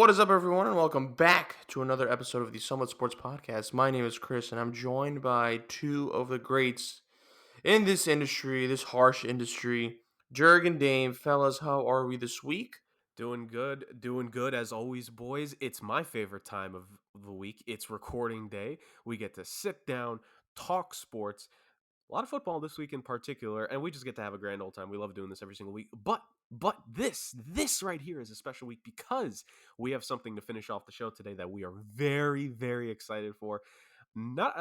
What is up, everyone, and welcome back to another episode of the Somewhat Sports Podcast. My name is Chris, and I'm joined by two of the greats in this industry, this harsh industry, Jurg and Dame. Fellas, how are we this week? Doing good as always, boys. It's my favorite time of the week. It's recording day. We get to sit down, talk sports. A lot of football this week in particular, and we just get to have a grand old time. We love doing this every single week. But this right here is a special week because we have something to finish off the show today that we are very, very excited for. Not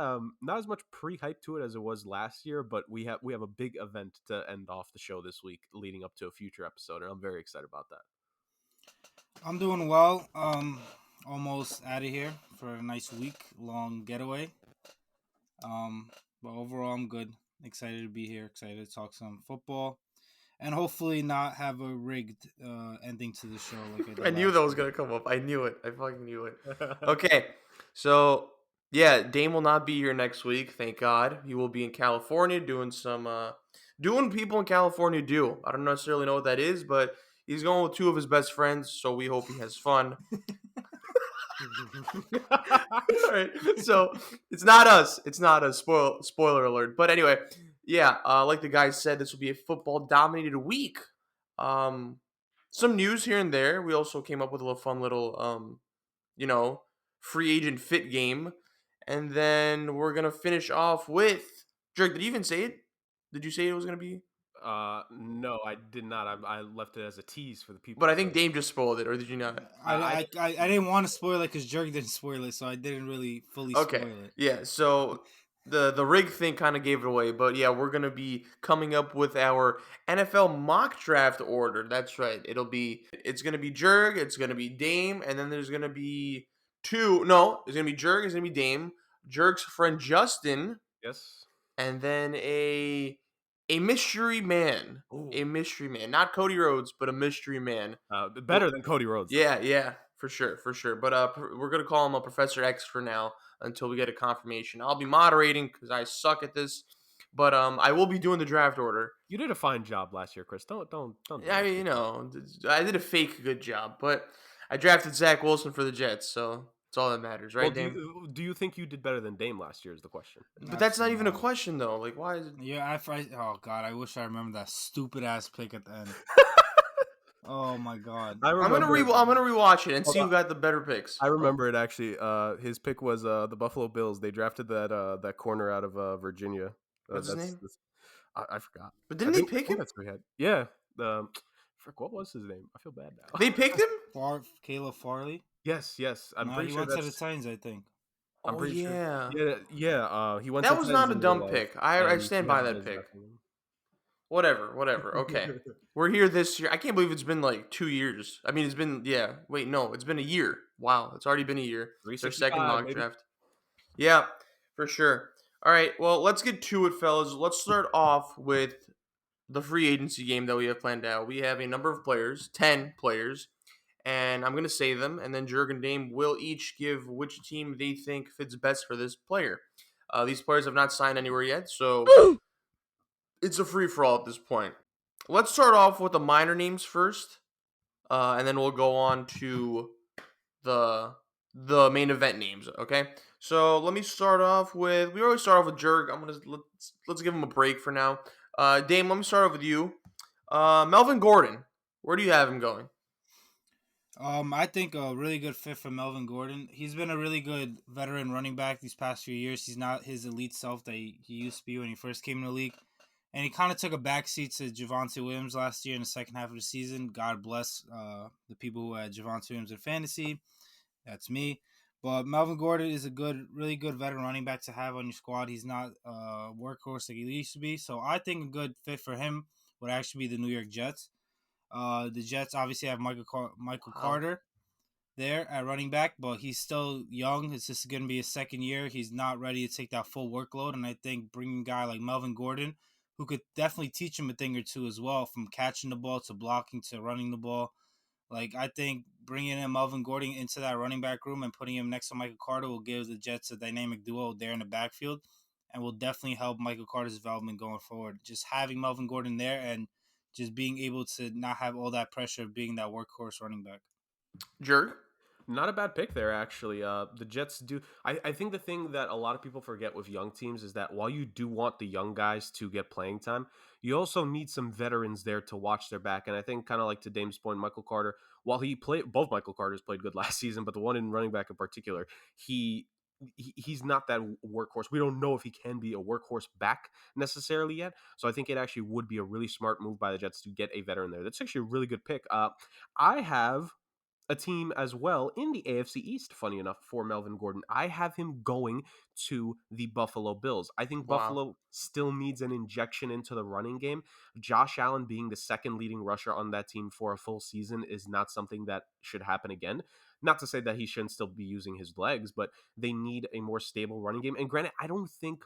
as much pre-hype to it as it was last year, but we have a big event to end off the show this week leading up to a future episode, and I'm very excited about that. I'm doing well. Almost out of here for a nice week-long getaway. But overall, I'm good. Excited to be here. Excited to talk some football, and hopefully not have a rigged ending to the show like I did. I knew that was going to come up. I knew it. I fucking knew it. Okay, so, yeah, Dame will not be here next week, thank God. He will be in California doing doing people in California do. I don't necessarily know what that is, but he's going with two of his best friends, so we hope he has fun. All right, so it's not us. It's not a spoiler alert. But anyway, yeah, like the guys said, this will be a football-dominated week. Some news here and there. We also came up with a fun little, free agent fit game. And then we're going to finish off with... Drake, did you even say it? Did you say it was going to be? No, I did not. I left it as a tease for the people. But I think Dame just spoiled it, or did you not? I didn't want to spoil it because Jurg didn't spoil it, so I didn't really fully spoil it. Yeah, so the rig thing kind of gave it away. But yeah, we're going to be coming up with our NFL mock draft order. That's right. It's going to be Jurg, it's going to be Dame, and then there's going to be there's going to be Jurg, it's going to be Dame, Jurg's friend Justin. Yes. And then a mystery man. Ooh. A mystery man. Not Cody Rhodes, but a mystery man. Better than Cody Rhodes. Yeah, for sure. But we're going to call him a Professor X for now until we get a confirmation. I'll be moderating because I suck at this. But I will be doing the draft order. You did a fine job last year, Chris. Don't. I mean, I did a fake good job. But I drafted Zach Wilson for the Jets, so that's all that matters, right, well, Dame? Do you think you did better than Dame last year is the question. But that's not even a question, though. Like, why is it? Yeah, oh, God, I wish I remember that stupid-ass pick at the end. Oh, my God. I'm gonna rewatch it and see who got the better picks. I remember it, actually. His pick was the Buffalo Bills. They drafted that corner out of Virginia. What's his name? I forgot. But didn't they pick him? That's what we had. Yeah. What was his name? I feel bad now. They picked him? Caleb Farley? Yes. I'm pretty sure he went to the Titans, I think. I'm pretty sure. Yeah. He went. That was not a dumb pick. I stand by that pick. Whatever. Okay. We're here this year. I can't believe it's been like 2 years. I mean, it's been it's been a year. Wow, it's already been a year. It's our second mock draft. Yeah, for sure. All right, well, let's get to it, fellas. Let's start off with the free agency game that we have planned out. We have a number of players, 10 players, and I'm going to say them, and then Jurg and Dame will each give which team they think fits best for this player. These players have not signed anywhere yet, so it's a free-for-all at this point. Let's start off with the minor names first, and then we'll go on to the main event names, okay? So let me start off with, we always start off with Jurg. Let's give him a break for now. Dame, let me start off with you. Melvin Gordon, where do you have him going? I think a really good fit for Melvin Gordon. He's been a really good veteran running back these past few years. He's not his elite self that he used to be when he first came in the league. And he kind of took a backseat to Javonte Williams last year in the second half of the season. God bless the people who had Javonte Williams in fantasy. That's me. But Melvin Gordon is a really good veteran running back to have on your squad. He's not a workhorse like he used to be. So I think a good fit for him would actually be the New York Jets. The Jets obviously have Michael Carter there at running back, but he's still young. It's just going to be his second year. He's not ready to take that full workload. And I think bringing a guy like Melvin Gordon, who could definitely teach him a thing or two as well, from catching the ball to blocking to running the ball. Like, I think bringing in Melvin Gordon into that running back room and putting him next to Michael Carter will give the Jets a dynamic duo there in the backfield and will definitely help Michael Carter's development going forward. Just having Melvin Gordon there and just being able to not have all that pressure of being that workhorse running back. Jurg? Not a bad pick there, actually. The Jets do. I think the thing that a lot of people forget with young teams is that while you do want the young guys to get playing time, you also need some veterans there to watch their back. And I think, kind of like to Dame's point, Michael Carter, while he played, both Michael Carters played good last season, but the one in running back in particular, he's not that workhorse. We don't know if he can be a workhorse back necessarily yet. So I think it actually would be a really smart move by the Jets to get a veteran there. That's actually a really good pick. I have a team as well in the AFC East, funny enough, for Melvin Gordon. I have him going to the Buffalo Bills. I think Wow. Buffalo still needs an injection into the running game. Josh Allen being the second leading rusher on that team for a full season is not something that should happen again. Not to say that he shouldn't still be using his legs, but they need a more stable running game. And granted, I don't think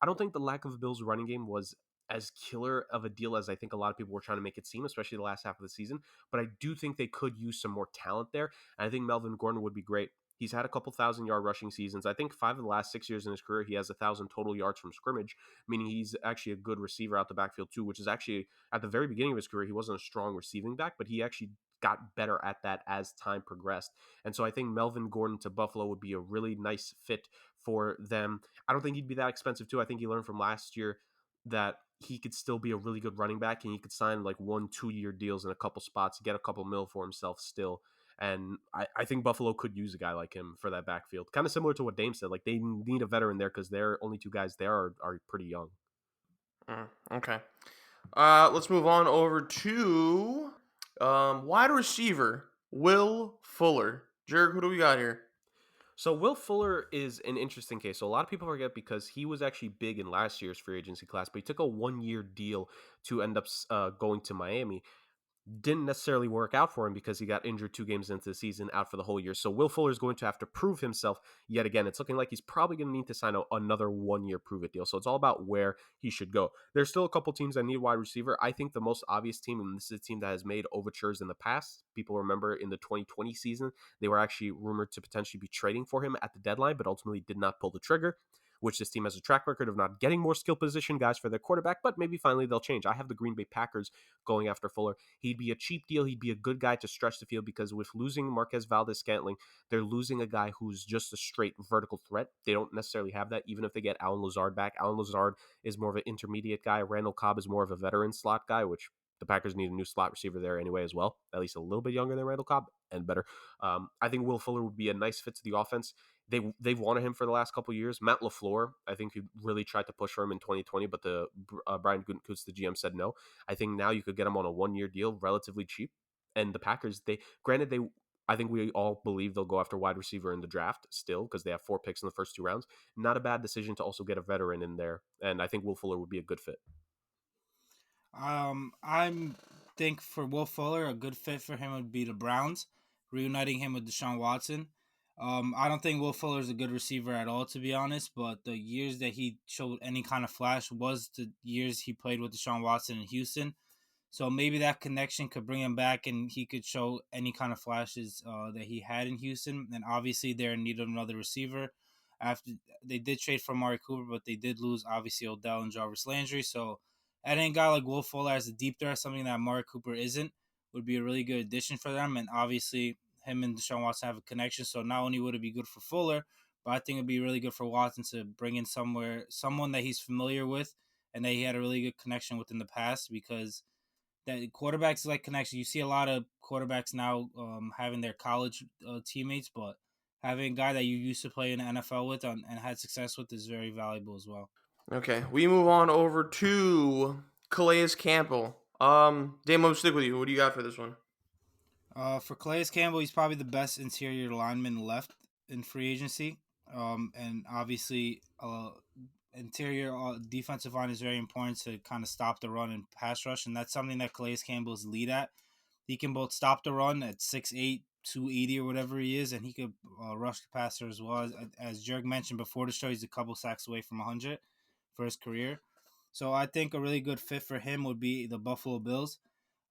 the lack of the Bills' running game was as killer of a deal as I think a lot of people were trying to make it seem, especially the last half of the season. But I do think they could use some more talent there. And I think Melvin Gordon would be great. He's had a couple 1,000-yard rushing seasons. I think 5 of the last 6 years in his career, he has 1,000 total yards from scrimmage, meaning he's actually a good receiver out the backfield too, which is actually at the very beginning of his career, he wasn't a strong receiving back, but he actually got better at that as time progressed. And so I think Melvin Gordon to Buffalo would be a really nice fit for them. I don't think he'd be that expensive too. I think he learned from last year that he could still be a really good running back, and he could sign like 1-2 year deals in a couple spots, get a couple mil for himself still. And I think Buffalo could use a guy like him for that backfield. Kind of similar to what Dame said. Like, they need a veteran there because their only two guys there are pretty young. Okay. Let's move on over to wide receiver Will Fuller. Jurg, who do we got here? So Will Fuller is an interesting case. So a lot of people forget because he was actually big in last year's free agency class, but he took a 1-year deal to end up going to Miami. Didn't necessarily work out for him because he got injured 2 games into the season, out for the whole year. So Will Fuller is going to have to prove himself yet again. It's looking like he's probably going to need to sign another 1-year prove-it deal. So it's all about where he should go. There's still a couple teams that need wide receiver. I think the most obvious team, and this is a team that has made overtures in the past. People remember in the 2020 season, they were actually rumored to potentially be trading for him at the deadline, but ultimately did not pull the trigger, which this team has a track record of not getting more skill position guys for their quarterback, but maybe finally they'll change. I have the Green Bay Packers going after Fuller. He'd be a cheap deal. He'd be a good guy to stretch the field because with losing Marquez Valdez-Scantling, they're losing a guy who's just a straight vertical threat. They don't necessarily have that, even if they get Alan Lazard back. Alan Lazard is more of an intermediate guy. Randall Cobb is more of a veteran slot guy, which the Packers need a new slot receiver there anyway as well, at least a little bit younger than Randall Cobb and better. I think Will Fuller would be a nice fit to the offense. They've wanted him for the last couple of years. Matt LaFleur, I think, he really tried to push for him in 2020, but the Brian Gutekunst, the GM, said no. I think now you could get him on a 1-year deal, relatively cheap. And the Packers, I think we all believe they'll go after wide receiver in the draft still because they have 4 picks in the first 2 rounds. Not a bad decision to also get a veteran in there, and I think Will Fuller would be a good fit. I think for Will Fuller, a good fit for him would be the Browns, reuniting him with Deshaun Watson. I don't think Will Fuller is a good receiver at all, to be honest, but the years that he showed any kind of flash was the years he played with Deshaun Watson in Houston. So maybe that connection could bring him back and he could show any kind of flashes that he had in Houston. And obviously they're in need of another receiver. After they did trade for Amari Cooper, but they did lose obviously Odell and Jarvis Landry. So adding a guy like Will Fuller as a deep threat, something that Amari Cooper isn't, would be a really good addition for them. And obviously him and Deshaun Watson have a connection. So not only would it be good for Fuller, but I think it'd be really good for Watson to bring in someone that he's familiar with and that he had a really good connection with in the past, because that quarterbacks like connection. You see a lot of quarterbacks now having their college teammates, but having a guy that you used to play in the NFL with and had success with is very valuable as well. Okay, we move on over to Calais Campbell. Dame, I'll stick with you. What do you got for this one? For Calais Campbell, he's probably the best interior lineman left in free agency. And obviously, interior defensive line is very important to kind of stop the run and pass rush, and that's something that Calais Campbell's lead at. He can both stop the run at 6'8", 280 or whatever he is, and he could rush the passer as well. As Jurg mentioned before the show, he's a couple sacks away from 100 for his career. So I think a really good fit for him would be the Buffalo Bills.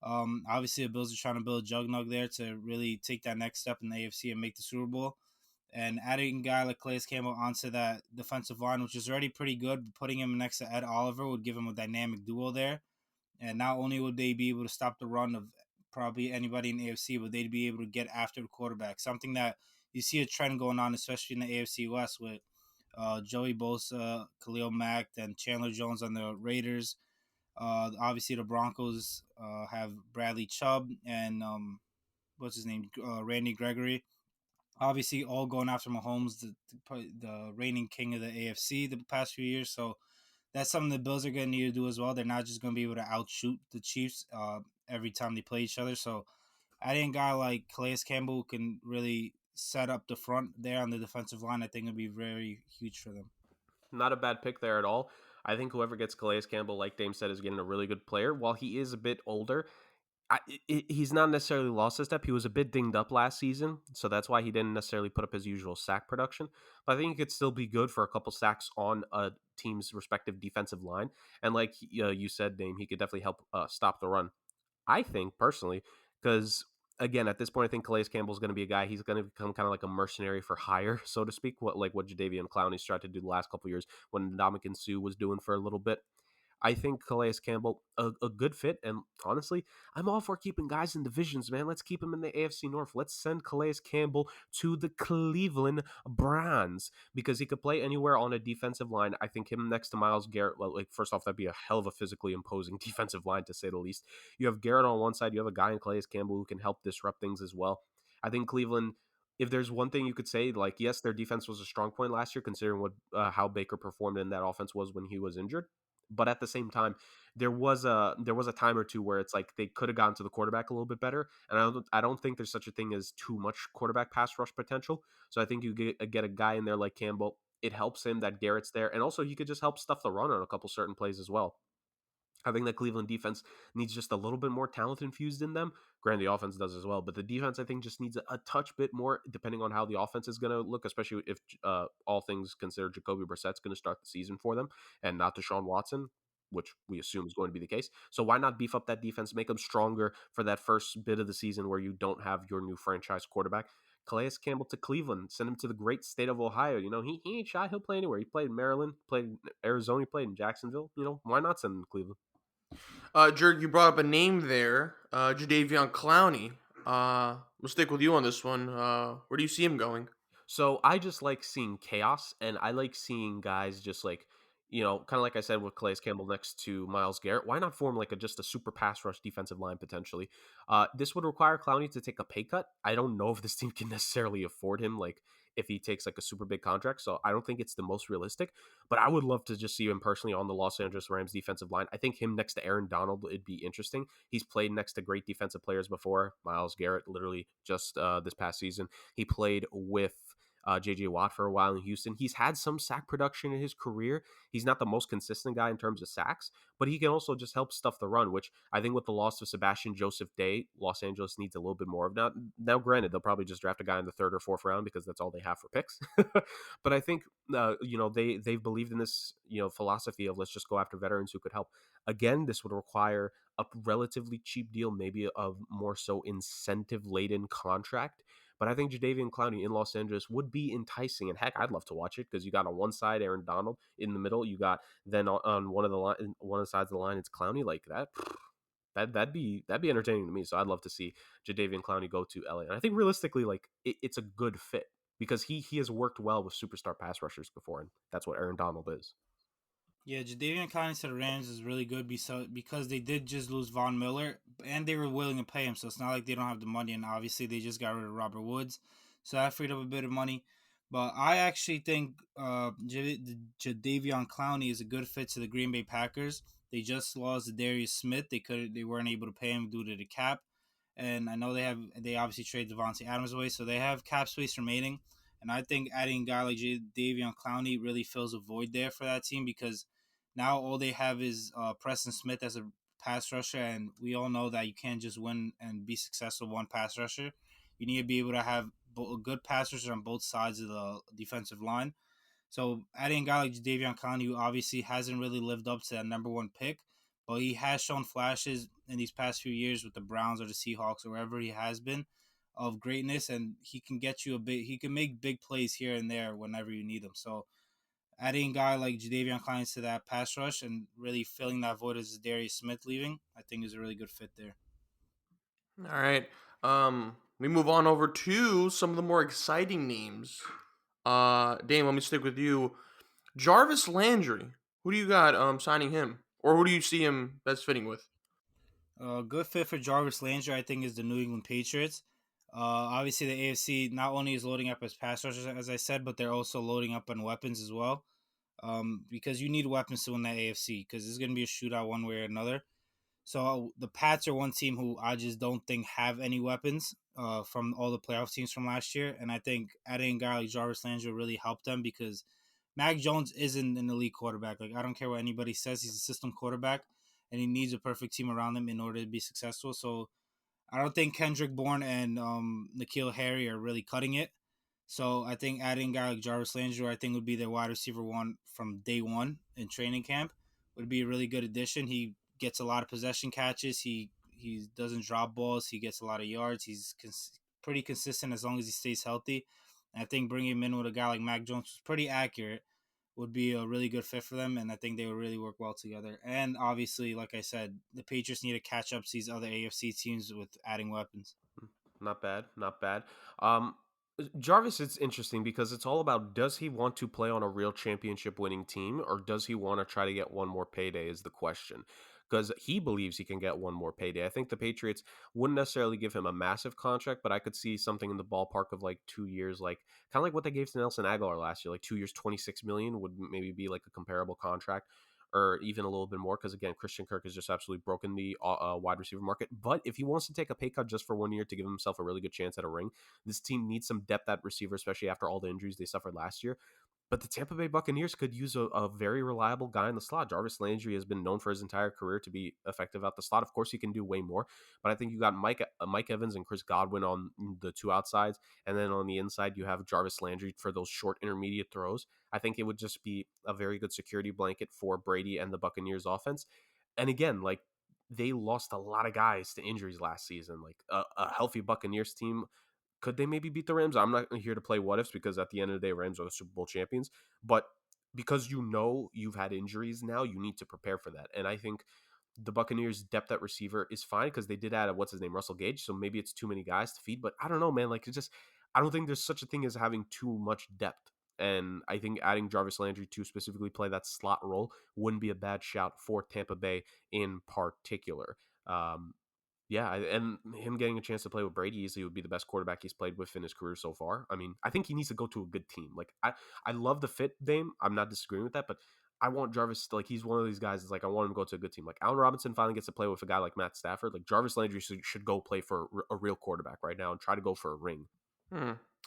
Obviously, the Bills are trying to build a juggernaut there to really take that next step in the AFC and make the Super Bowl. And adding a guy like Calais Campbell onto that defensive line, which is already pretty good, but putting him next to Ed Oliver would give him a dynamic duo there. And not only would they be able to stop the run of probably anybody in the AFC, but they'd be able to get after the quarterback. Something that you see a trend going on, especially in the AFC West with Joey Bosa, Khalil Mack, and Chandler Jones on the Raiders. Obviously, the Broncos have Bradley Chubb and what's his name, Randy Gregory. Obviously, all going after Mahomes, the reigning king of the AFC the past few years. So that's something the Bills are going to need to do as well. They're not just going to be able to outshoot the Chiefs every time they play each other. So adding a guy like Calais Campbell who can really set up the front there on the defensive line, I think would be very huge for them. Not a bad pick there at all. I think whoever gets Calais Campbell, like Dame said, is getting a really good player. While he is a bit older, he's not necessarily lost a step. He was a bit dinged up last season, so that's why he didn't necessarily put up his usual sack production. But I think he could still be good for a couple sacks on a team's respective defensive line. And like you said, Dame, he could definitely help stop the run. I think personally, because again, at this point, I think Calais Campbell's going to be a guy. He's going to become kind of like a mercenary for hire, so to speak. What Jadeveon Clowney's tried to do the last couple of years, when Ndamukong Suh was doing for a little bit. I think Calais Campbell, a good fit. And honestly, I'm all for keeping guys in divisions, man. Let's keep him in the AFC North. Let's send Calais Campbell to the Cleveland Browns because he could play anywhere on a defensive line. I think him next to Myles Garrett, well, like, first off, that'd be a hell of a physically imposing defensive line, to say the least. You have Garrett on one side. You have a guy in Calais Campbell who can help disrupt things as well. I think Cleveland, if there's one thing you could say, like, yes, their defense was a strong point last year, considering what how Baker performed in that offense was when he was injured. But at the same time, there was a time or two where it's like they could have gotten to the quarterback a little bit better, and I don't think there's such a thing as too much quarterback pass rush potential. So I think you get a guy in there like Campbell. It helps him that Garrett's there, and also he could just help stuff the run on a couple certain plays as well. I think the Cleveland defense needs just a little bit more talent infused in them. Granted, the offense does as well, but the defense, I think, just needs a touch bit more, depending on how the offense is going to look, especially if all things considered, Jacoby Brissett's going to start the season for them and not Deshaun Watson, which we assume is going to be the case. So why not beef up that defense, make them stronger for that first bit of the season where you don't have your new franchise quarterback? Calais Campbell to Cleveland, send him to the great state of Ohio. He ain't shy. He'll play anywhere. He played in Maryland, played in Arizona, he played in Jacksonville. Why not send him to Cleveland? Jurg, you brought up a name there, Jadeveon Clowney. We'll stick with you on this one. Where do you see him going? So I just like seeing chaos, and I like seeing guys just like, kind of like I said with Calais Campbell next to Myles Garrett. Why not form like just a super pass rush defensive line potentially? This would require Clowney to take a pay cut. I don't know if this team can necessarily afford him, like if he takes like a super big contract. So I don't think it's the most realistic, but I would love to just see him personally on the Los Angeles Rams defensive line. I think him next to Aaron Donald, it'd be interesting. He's played next to great defensive players before. Myles Garrett, literally just this past season, he played with J.J. Watt for a while in Houston. He's had some sack production in his career. He's not the most consistent guy in terms of sacks, but he can also just help stuff the run, which I think with the loss of Sebastian Joseph Day, Los Angeles needs a little bit more of. Now, granted, they'll probably just draft a guy in the third or fourth round because that's all they have for picks. But I think, they've believed in this, philosophy of let's just go after veterans who could help. Again, this would require a relatively cheap deal, maybe a more so incentive-laden contract. But I think Jadeveon Clowney in Los Angeles would be enticing, and heck, I'd love to watch it because you got on one side Aaron Donald, in the middle you got then on one of the sides of the line it's Clowney, like that. That'd be entertaining to me. So I'd love to see Jadeveon Clowney go to LA, and I think realistically, like it's a good fit because he has worked well with superstar pass rushers before, and that's what Aaron Donald is. Yeah, Jadeveon Clowney to the Rams is really good because they did just lose Von Miller, and they were willing to pay him. So it's not like they don't have the money, and obviously they just got rid of Robert Woods, so that freed up a bit of money. But I actually think Jadeveon Clowney is a good fit to the Green Bay Packers. They just lost Darius Smith. They weren't able to pay him due to the cap, and I know they obviously traded Devontae Adams away, so they have cap space remaining. And I think adding a guy like Davion Clowney really fills a void there for that team because now all they have is Preston Smith as a pass rusher, and we all know that you can't just win and be successful one pass rusher. You need to be able to have a good pass rusher on both sides of the defensive line. So adding a guy like Davion Clowney, who obviously hasn't really lived up to that number one pick, but he has shown flashes in these past few years with the Browns or the Seahawks or wherever he has been of greatness, and he can get you he can make big plays here and there whenever you need them. So adding a guy like Jadeveon Clowney to that pass rush and really filling that void as Darius Smith leaving, I think is a really good fit there. All right. We move on over to some of the more exciting names. Dame, let me stick with you. Jarvis Landry. Who do you got signing him? Or who do you see him best fitting with? Good fit for Jarvis Landry, I think, is the New England Patriots. Obviously, the AFC not only is loading up as pass rushers, as I said, but they're also loading up on weapons as well. Because you need weapons to win that AFC, because it's going to be a shootout one way or another. So the Pats are one team who I just don't think have any weapons from all the playoff teams from last year, and I think adding a guy like Jarvis Landry will really help them because Mac Jones isn't an elite quarterback. Like I don't care what anybody says, he's a system quarterback, and he needs a perfect team around him in order to be successful. So I don't think Kendrick Bourne and N'Keal Harry are really cutting it. So I think adding a guy like Jarvis Landry, I think would be their wide receiver one from day one in training camp, would be a really good addition. He gets a lot of possession catches. He doesn't drop balls. He gets a lot of yards. He's pretty consistent as long as he stays healthy. And I think bringing him in with a guy like Mac Jones, who's pretty accurate, would be a really good fit for them, and I think they would really work well together. And obviously, like I said, the Patriots need to catch up to these other AFC teams with adding weapons. Not bad, not bad. Jarvis, it's interesting because it's all about, does he want to play on a real championship winning team, or does he want to try to get one more payday is the question. Because he believes he can get one more payday. I think the Patriots wouldn't necessarily give him a massive contract, but I could see something in the ballpark of like 2 years, like kind of like what they gave to Nelson Aguilar last year. Like 2 years, 26 million would maybe be like a comparable contract, or even a little bit more, because again, Christian Kirk has just absolutely broken the wide receiver market. But if he wants to take a pay cut just for 1 year to give himself a really good chance at a ring, this team needs some depth at receiver, especially after all the injuries they suffered last year. But the Tampa Bay Buccaneers could use a very reliable guy in the slot. Jarvis Landry has been known for his entire career to be effective at the slot. Of course, he can do way more, but I think you got Mike Evans and Chris Godwin on the two outsides, and then on the inside you have Jarvis Landry for those short intermediate throws. I think it would just be a very good security blanket for Brady and the Buccaneers offense. And again, like, they lost a lot of guys to injuries last season. Like a healthy Buccaneers team, could they maybe beat the Rams? I'm not here to play what ifs, because at the end of the day, Rams are the Super Bowl champions. But because you've had injuries now, you need to prepare for that. And I think the Buccaneers' depth at receiver is fine because they did add what's his name, Russell Gage. So maybe it's too many guys to feed. But I don't know, man. Like, I don't think there's such a thing as having too much depth. And I think adding Jarvis Landry to specifically play that slot role wouldn't be a bad shout for Tampa Bay in particular. Um, yeah, and him getting a chance to play with Brady easily would be the best quarterback he's played with in his career so far. I mean, I think he needs to go to a good team. Like, I love the fit, Dame. I'm not disagreeing with that, but I want Jarvis to, like, he's one of these guys that's like, I want him to go to a good team. Like, Allen Robinson finally gets to play with a guy like Matt Stafford. Like, Jarvis Landry should go play for a real quarterback right now and try to go for a ring.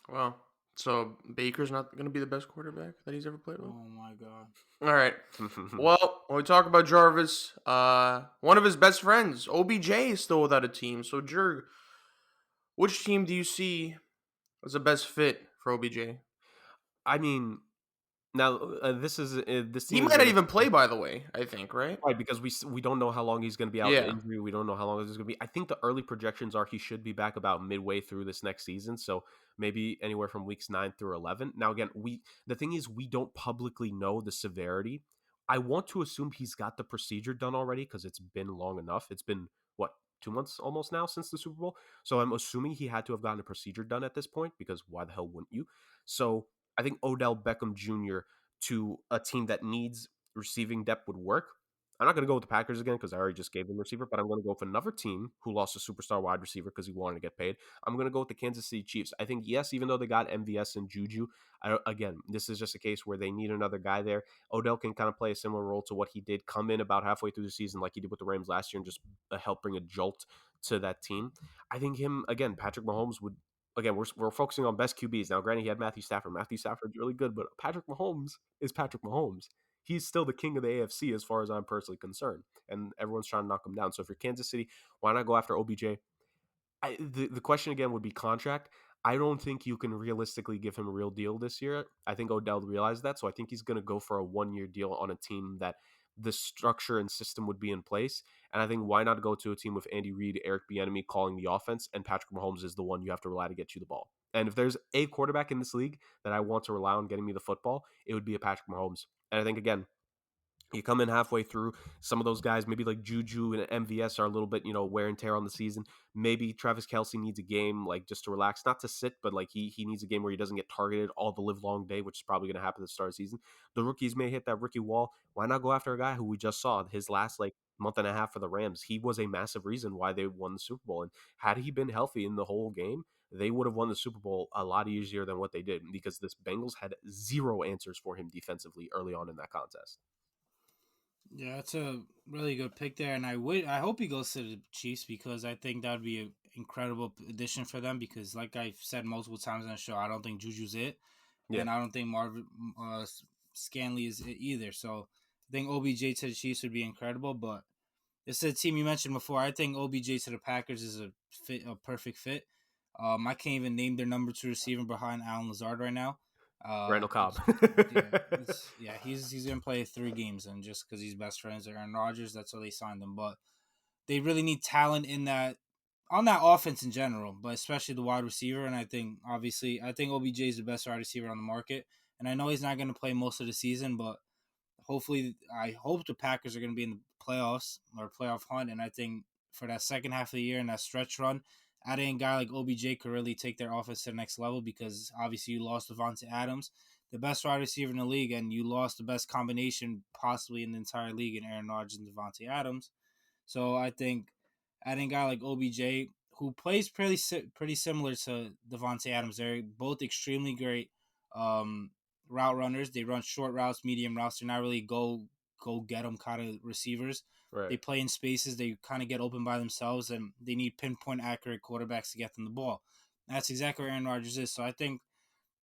Well, so Baker's not going to be the best quarterback that he's ever played with? Oh my god. All right. Well, when we talk about Jarvis, one of his best friends, OBJ, is still without a team. So, Jurg, which team do you see as the best fit for OBJ? I mean, now this He team might not even play, by the way, I think, right? right, because we don't know how long he's going to be out with Yeah. injury. We don't know how long this is going to be. I think the early projections are he should be back about midway through this next season. So maybe anywhere from weeks 9 through 11. Now, again, the thing is, we don't publicly know the severity. I want to assume he's got the procedure done already because it's been long enough. It's been, what, 2 months almost now since the Super Bowl? So I'm assuming he had to have gotten a procedure done at this point, because why the hell wouldn't you? So I think Odell Beckham Jr. to a team that needs receiving depth would work. I'm not going to go with the Packers again because I already just gave them receiver, but I'm going to go with another team who lost a superstar wide receiver because he wanted to get paid. I'm going to go with the Kansas City Chiefs. I think, yes, even though they got MVS and Juju, again, this is just a case where they need another guy there. Odell can kind of play a similar role to what he did, come in about halfway through the season like he did with the Rams last year and just help bring a jolt to that team. I think him, again, Patrick Mahomes would, again, we're focusing on best QBs. Now, granted, he had Matthew Stafford. Matthew Stafford's really good, but Patrick Mahomes is Patrick Mahomes. He's still the king of the AFC as far as I'm personally concerned, and everyone's trying to knock him down. So if you're Kansas City, why not go after OBJ? The question again would be contract. I don't think you can realistically give him a real deal this year. I think Odell realized that, so I think he's going to go for a 1-year deal on a team that the structure and system would be in place. And I think, why not go to a team with Andy Reid, Eric Bieniemy calling the offense, and Patrick Mahomes is the one you have to rely to get you the ball. And if there's a quarterback in this league that I want to rely on getting me the football, it would be a Patrick Mahomes. And I think, again, You come in halfway through, some of those guys, maybe like Juju and MVS are a little bit, wear and tear on the season. Maybe Travis Kelce needs a game, like just to relax, not to sit, but like he needs a game where he doesn't get targeted all the live long day, which is probably going to happen at the start of the season. The rookies may hit that rookie wall. Why not go after a guy who we just saw his last like month and a half for the Rams? He was a massive reason why they won the Super Bowl. And had he been healthy in the whole game, they would have won the Super Bowl a lot easier than what they did, because this Bengals had zero answers for him defensively early on in that contest. Yeah, that's a really good pick there, and I hope he goes to the Chiefs, because I think that would be an incredible addition for them. Because, like I've said multiple times on the show, I don't think Juju's it, Yeah. and I don't think Marvin Scanley is it either. So I think OBJ to the Chiefs would be incredible. But this is a team you mentioned before. I think OBJ to the Packers is a perfect fit. I can't even name their number 2 receiver behind Alan Lazard right now. Randall Cobb. He's gonna play 3 games, and just because he's best friends with Aaron Rodgers, that's why they signed him. But they really need talent in that on that offense in general, but especially the wide receiver. And I think OBJ is the best wide receiver on the market. And I know he's not gonna play most of the season, but I hope the Packers are going to be in the playoffs or playoff hunt. And I think for that second half of the year and that stretch run, adding a guy like OBJ could really take their offense to the next level, because obviously you lost Devontae Adams, the best wide receiver in the league, and you lost the best combination possibly in the entire league in Aaron Rodgers and Devontae Adams. So I think adding a guy like OBJ, who plays pretty similar to Devontae Adams, they're both extremely great um, route runners. They run short routes, medium routes. They're not really go get them kind of receivers. Right. They play in spaces. They kind of get open by themselves, and they need pinpoint accurate quarterbacks to get them the ball. That's exactly where Aaron Rodgers is. So I think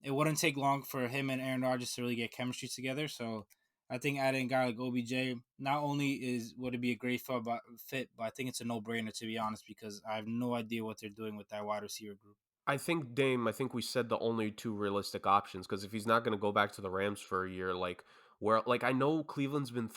it wouldn't take long for him and Aaron Rodgers to really get chemistry together. So I think adding a guy like OBJ not only would it be a great fit, but I think it's a no-brainer, to be honest, because I have no idea what they're doing with that wide receiver group. I think we said the only 2 realistic options, because if he's not going to go back to the Rams for a year, like I know Cleveland's been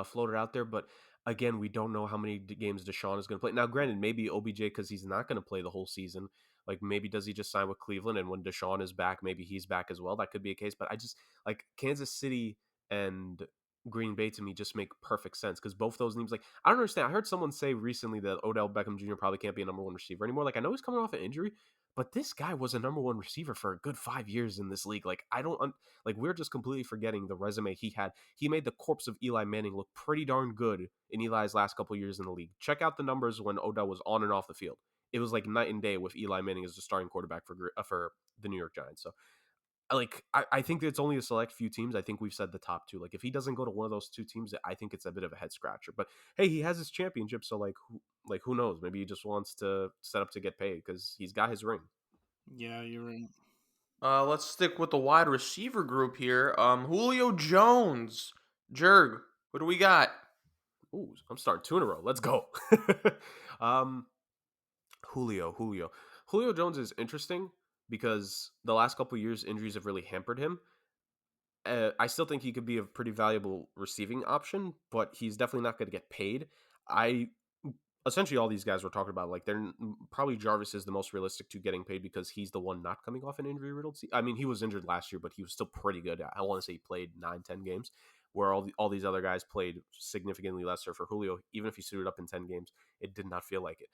floated out there, but again, we don't know how many games Deshaun is going to play. Now, granted, maybe OBJ, because he's not going to play the whole season, like maybe does he just sign with Cleveland, and when Deshaun is back, maybe he's back as well. That could be a case, but I just like Kansas City and Green Bay to me just make perfect sense, because both those teams, like I don't understand. I heard someone say recently that Odell Beckham Jr. probably can't be a number 1 receiver anymore. Like I know he's coming off an injury, but this guy was a number 1 receiver for a good 5 years in this league. Like I don't like we're just completely forgetting the resume he had. He made the corpse of Eli Manning look pretty darn good in Eli's last couple years in the league. Check out the numbers when Odell was on and off the field. It was like night and day with Eli Manning as the starting quarterback for the New York Giants. So like I think it's only a select few teams. I think we've said the top 2. Like if he doesn't go to one of those 2 teams, I think it's a bit of a head scratcher. But hey, he has his championship, so who knows? Maybe he just wants to set up to get paid because he's got his ring. Yeah, you're right. Let's stick with the wide receiver group here. Julio Jones, Jurg. What do we got? Ooh, I'm starting 2 in a row. Let's go. um, Julio Jones is interesting because the last couple of years injuries have really hampered him. I still think he could be a pretty valuable receiving option, but he's definitely not going to get paid. Essentially all these guys we're talking about, like they're probably Jarvis is the most realistic to getting paid because he's the one not coming off an injury riddled season. I mean, he was injured last year, but he was still pretty good. I want to say he played 9-10 games, where all these other guys played significantly lesser. For Julio, even if he suited up in 10 games, it did not feel like it.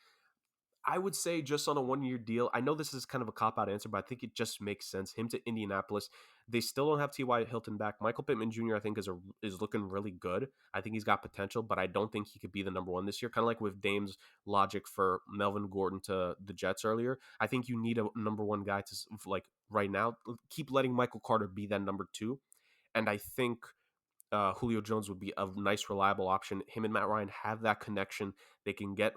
I would say just on a 1-year deal. I know this is kind of a cop-out answer, but I think it just makes sense. Him to Indianapolis. They still don't have T.Y. Hilton back. Michael Pittman Jr. I think is looking really good. I think he's got potential, but I don't think he could be the number 1 this year. Kind of like with Dame's logic for Melvin Gordon to the Jets earlier. I think you need a number 1 guy to, like right now, keep letting Michael Carter be that number 2. And I think Julio Jones would be a nice, reliable option. Him and Matt Ryan have that connection. They can get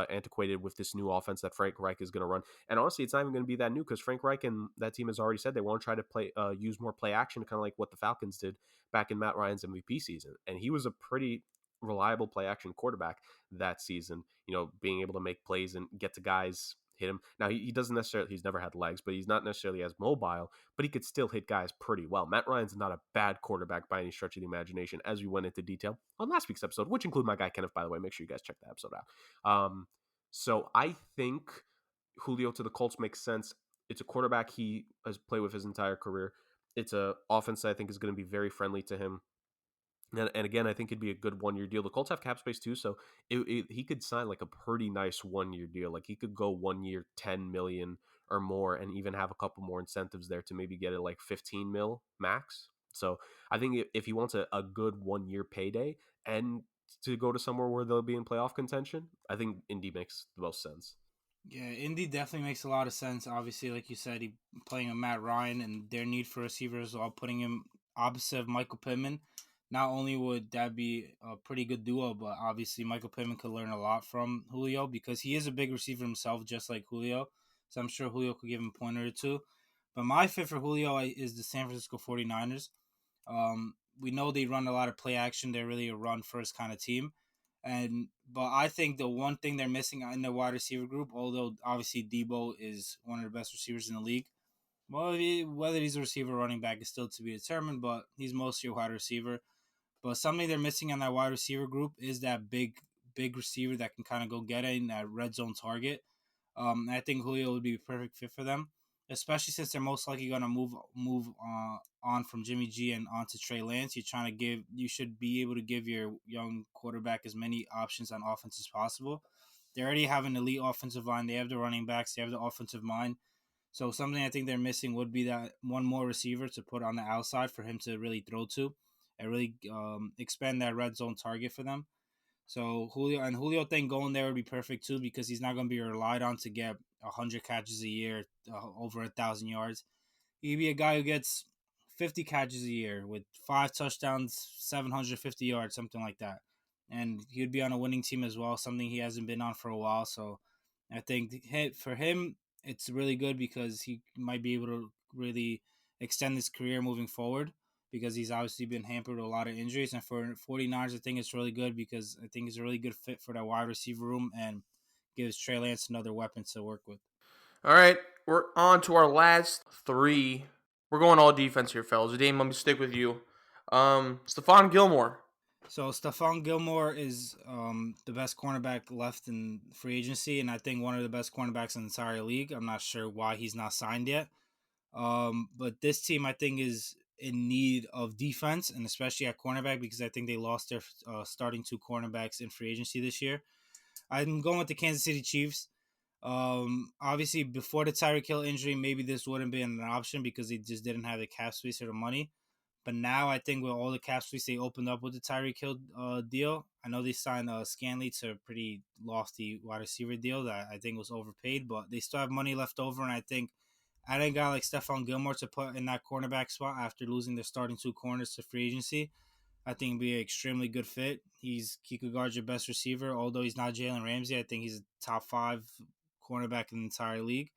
antiquated with this new offense that Frank Reich is going to run. And honestly, it's not even going to be that new because Frank Reich and that team has already said they want to try to use more play action, kind of like what the Falcons did back in Matt Ryan's MVP season. And he was a pretty reliable play action quarterback that season, being able to make plays and get to guys, hit him. Now, he doesn't necessarily, he's never had legs, but he's not necessarily as mobile, but he could still hit guys pretty well. Matt Ryan's not a bad quarterback by any stretch of the imagination, as we went into detail on last week's episode, which included my guy Kenneth, by the way. Make sure you guys check that episode out. So I think Julio to the Colts makes sense. It's a quarterback he has played with his entire career. It's a offense that I think is going to be very friendly to him. And again, I think it'd be a good 1 year deal. The Colts have cap space too, so he could sign like a pretty nice 1 year deal. Like he could go 1 year, 10 million or more, and even have a couple more incentives there to maybe get it like 15 mil max. So I think if he wants a good 1 year payday and to go to somewhere where they'll be in playoff contention, I think Indy makes the most sense. Yeah, Indy definitely makes a lot of sense. Obviously, like you said, he playing a Matt Ryan and their need for receivers while putting him opposite of Michael Pittman. Not only would that be a pretty good duo, but obviously Michael Pittman could learn a lot from Julio because he is a big receiver himself, just like Julio. So I'm sure Julio could give him a pointer or two. But my fit for Julio is the San Francisco 49ers. We know they run a lot of play action. They're really a run first kind of team. But I think the one thing they're missing in their wide receiver group, although obviously Debo is one of the best receivers in the league, well, whether he's a receiver or running back is still to be determined, but he's mostly a wide receiver. But something they're missing on that wide receiver group is that big receiver that can kind of go get it in that red zone target. I think Julio would be a perfect fit for them, especially since they're most likely going to move on from Jimmy G and on to Trey Lance. You should be able to give your young quarterback as many options on offense as possible. They already have an elite offensive line. They have the running backs. They have the offensive line. So something I think they're missing would be that one more receiver to put on the outside for him to really throw to and really expand that red zone target for them. So Julio think going there would be perfect too because he's not going to be relied on to get 100 catches a year, over 1,000 yards. He'd be a guy who gets 50 catches a year with 5 touchdowns, 750 yards, something like that. And he'd be on a winning team as well, something he hasn't been on for a while. So I think for him, it's really good because he might be able to really extend his career moving forward because he's obviously been hampered with a lot of injuries. And for 49ers, I think it's really good because I think it's a really good fit for that wide receiver room and gives Trey Lance another weapon to work with. All right, we're on to our last three. We're going all defense here, fellas. Dame, let me stick with you. Stephon Gilmore. So Stephon Gilmore is the best cornerback left in free agency, and I think one of the best cornerbacks in the entire league. I'm not sure why he's not signed yet. But this team, I think, is in need of defense, and especially at cornerback because I think they lost their starting 2 cornerbacks in free agency this year. I'm going with the Kansas City Chiefs. Obviously, before the Tyreek Hill injury, maybe this wouldn't be an option because they just didn't have the cap space or the money. But now I think with all the cap space they opened up with the Tyreek Hill deal, I know they signed Scanley to a pretty lofty wide receiver deal that I think was overpaid, but they still have money left over, and I think adding a guy like Stephon Gilmore to put in that cornerback spot after losing their starting 2 corners to free agency, I think it'd be an extremely good fit. He could guard your best receiver, although he's not Jalen Ramsey. I think he's a top 5 cornerback in the entire league.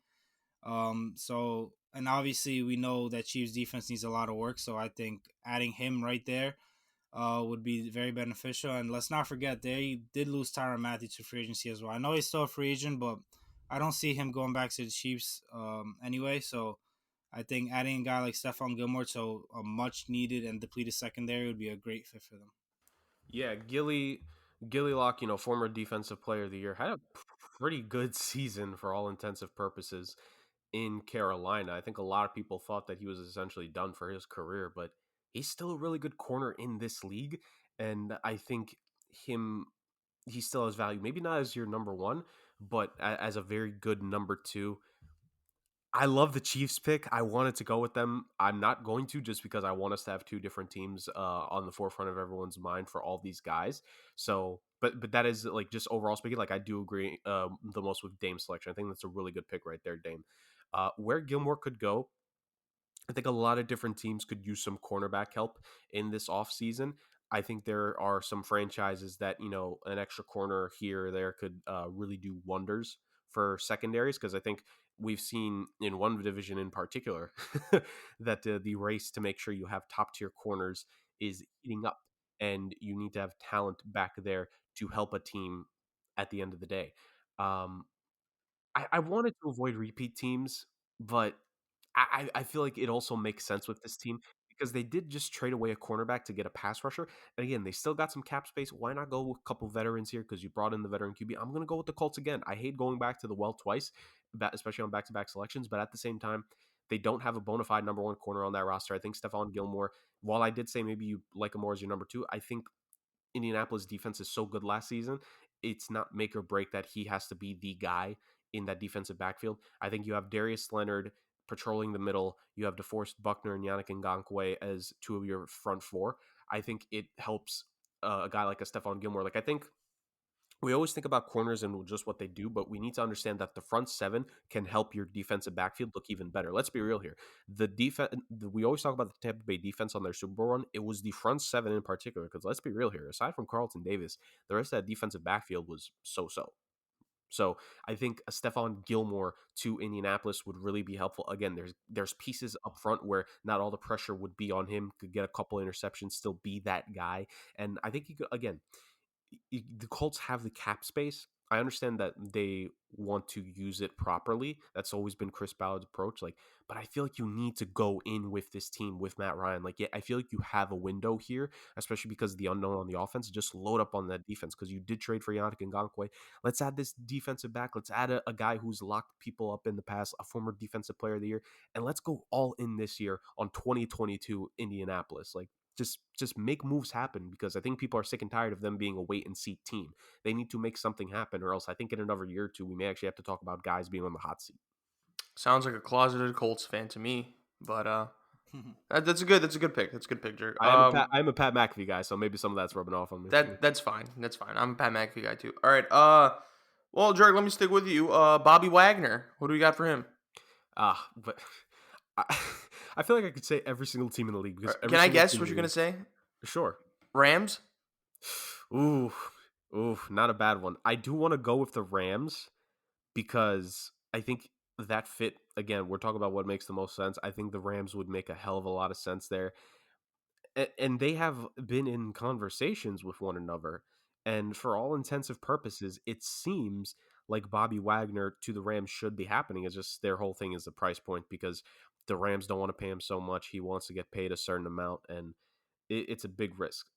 And obviously we know that Chiefs defense needs a lot of work. So I think adding him right there would be very beneficial. And let's not forget they did lose Tyrann Mathieu to free agency as well. I know he's still a free agent, but I don't see him going back to the Chiefs anyway. So I think adding a guy like Stephon Gilmore to a much needed and depleted secondary would be a great fit for them. Yeah, Gilly Lock, former defensive player of the year, had a pretty good season for all intensive purposes in Carolina. I think a lot of people thought that he was essentially done for his career, but he's still a really good corner in this league. And I think he still has value. Maybe not as your number one, but as a very good number two. I love the Chiefs pick. I wanted to go with them. I'm not going to just because I want us to have 2 different teams on the forefront of everyone's mind for all these guys. So, but that is like just overall speaking, like I do agree the most with Dame's selection. I think that's a really good pick right there, Dame. Where Gilmore could go, I think a lot of different teams could use some cornerback help in this offseason. I think there are some franchises that, an extra corner here or there could really do wonders for secondaries because I think we've seen in one division in particular that the race to make sure you have top tier corners is heating up and you need to have talent back there to help a team at the end of the day. Um, I wanted to avoid repeat teams, but I feel like it also makes sense with this team because they did just trade away a cornerback to get a pass rusher. And again, they still got some cap space. Why not go with a couple veterans here? Because you brought in the veteran QB. I'm going to go with the Colts again. I hate going back to the well twice, especially on back-to-back selections. But at the same time, They don't have a bona fide number one corner on that roster. I think Stephon Gilmore, while I did say maybe you like him more as your number 2, I think Indianapolis defense is so good last season, it's not make or break that he has to be the guy in that defensive backfield. I think you have Darius Leonard patrolling the middle. You have DeForest Buckner and Yannick Ngakoue as 2 of your front 4. I think it helps a guy like a Stephon Gilmore. Like, I think we always think about corners and just what they do, but we need to understand that the front 7 can help your defensive backfield look even better. Let's be real here. The defense, we always talk about the Tampa Bay defense on their Super Bowl run. It was the front 7 in particular, because let's be real here. Aside from Carlton Davis, the rest of that defensive backfield was so-so. So I think a Stephon Gilmore to Indianapolis would really be helpful. Again, there's pieces up front where not all the pressure would be on him. Could get a couple interceptions, still be that guy. And I think he could, again, the Colts have the cap space. I understand that they want to use it properly. That's always been Chris Ballard's approach. Like, but I feel like you need to go in with this team with Matt Ryan. Like, yeah, I feel like you have a window here, especially because of the unknown on the offense. Just load up on that defense, because you did trade for Yannick Ngakoue. Let's add this defensive back. Let's add a guy who's locked people up in the past, a former defensive player of the year, and let's go all in this year on 2022 Indianapolis. Like, just make moves happen, because I think people are sick and tired of them being a wait and see team. They need to make something happen, or else I think in another year or 2 we may actually have to talk about guys being on the hot seat. Sounds like a closeted Colts fan to me, but that's a good pick. That's a good pick, Jurg. I'm a Pat McAfee guy, so maybe some of that's rubbing off on me. That's fine. That's fine. I'm a Pat McAfee guy too. All right. Well, Jurg, let me stick with you. Bobby Wagner. What do we got for him? But I feel like I could say every single team in the league. Because can I guess what you're gonna say? Sure. Rams. Ooh, not a bad one. I do want to go with the Rams, because I think that fit. Again, we're talking about what makes the most sense. I think the Rams would make a hell of a lot of sense there. And they have been in conversations with one another. And for all intensive purposes, it seems like Bobby Wagner to the Rams should be happening. It's just their whole thing is the price point, because the Rams don't want to pay him so much. He wants to get paid a certain amount, and it's a big risk.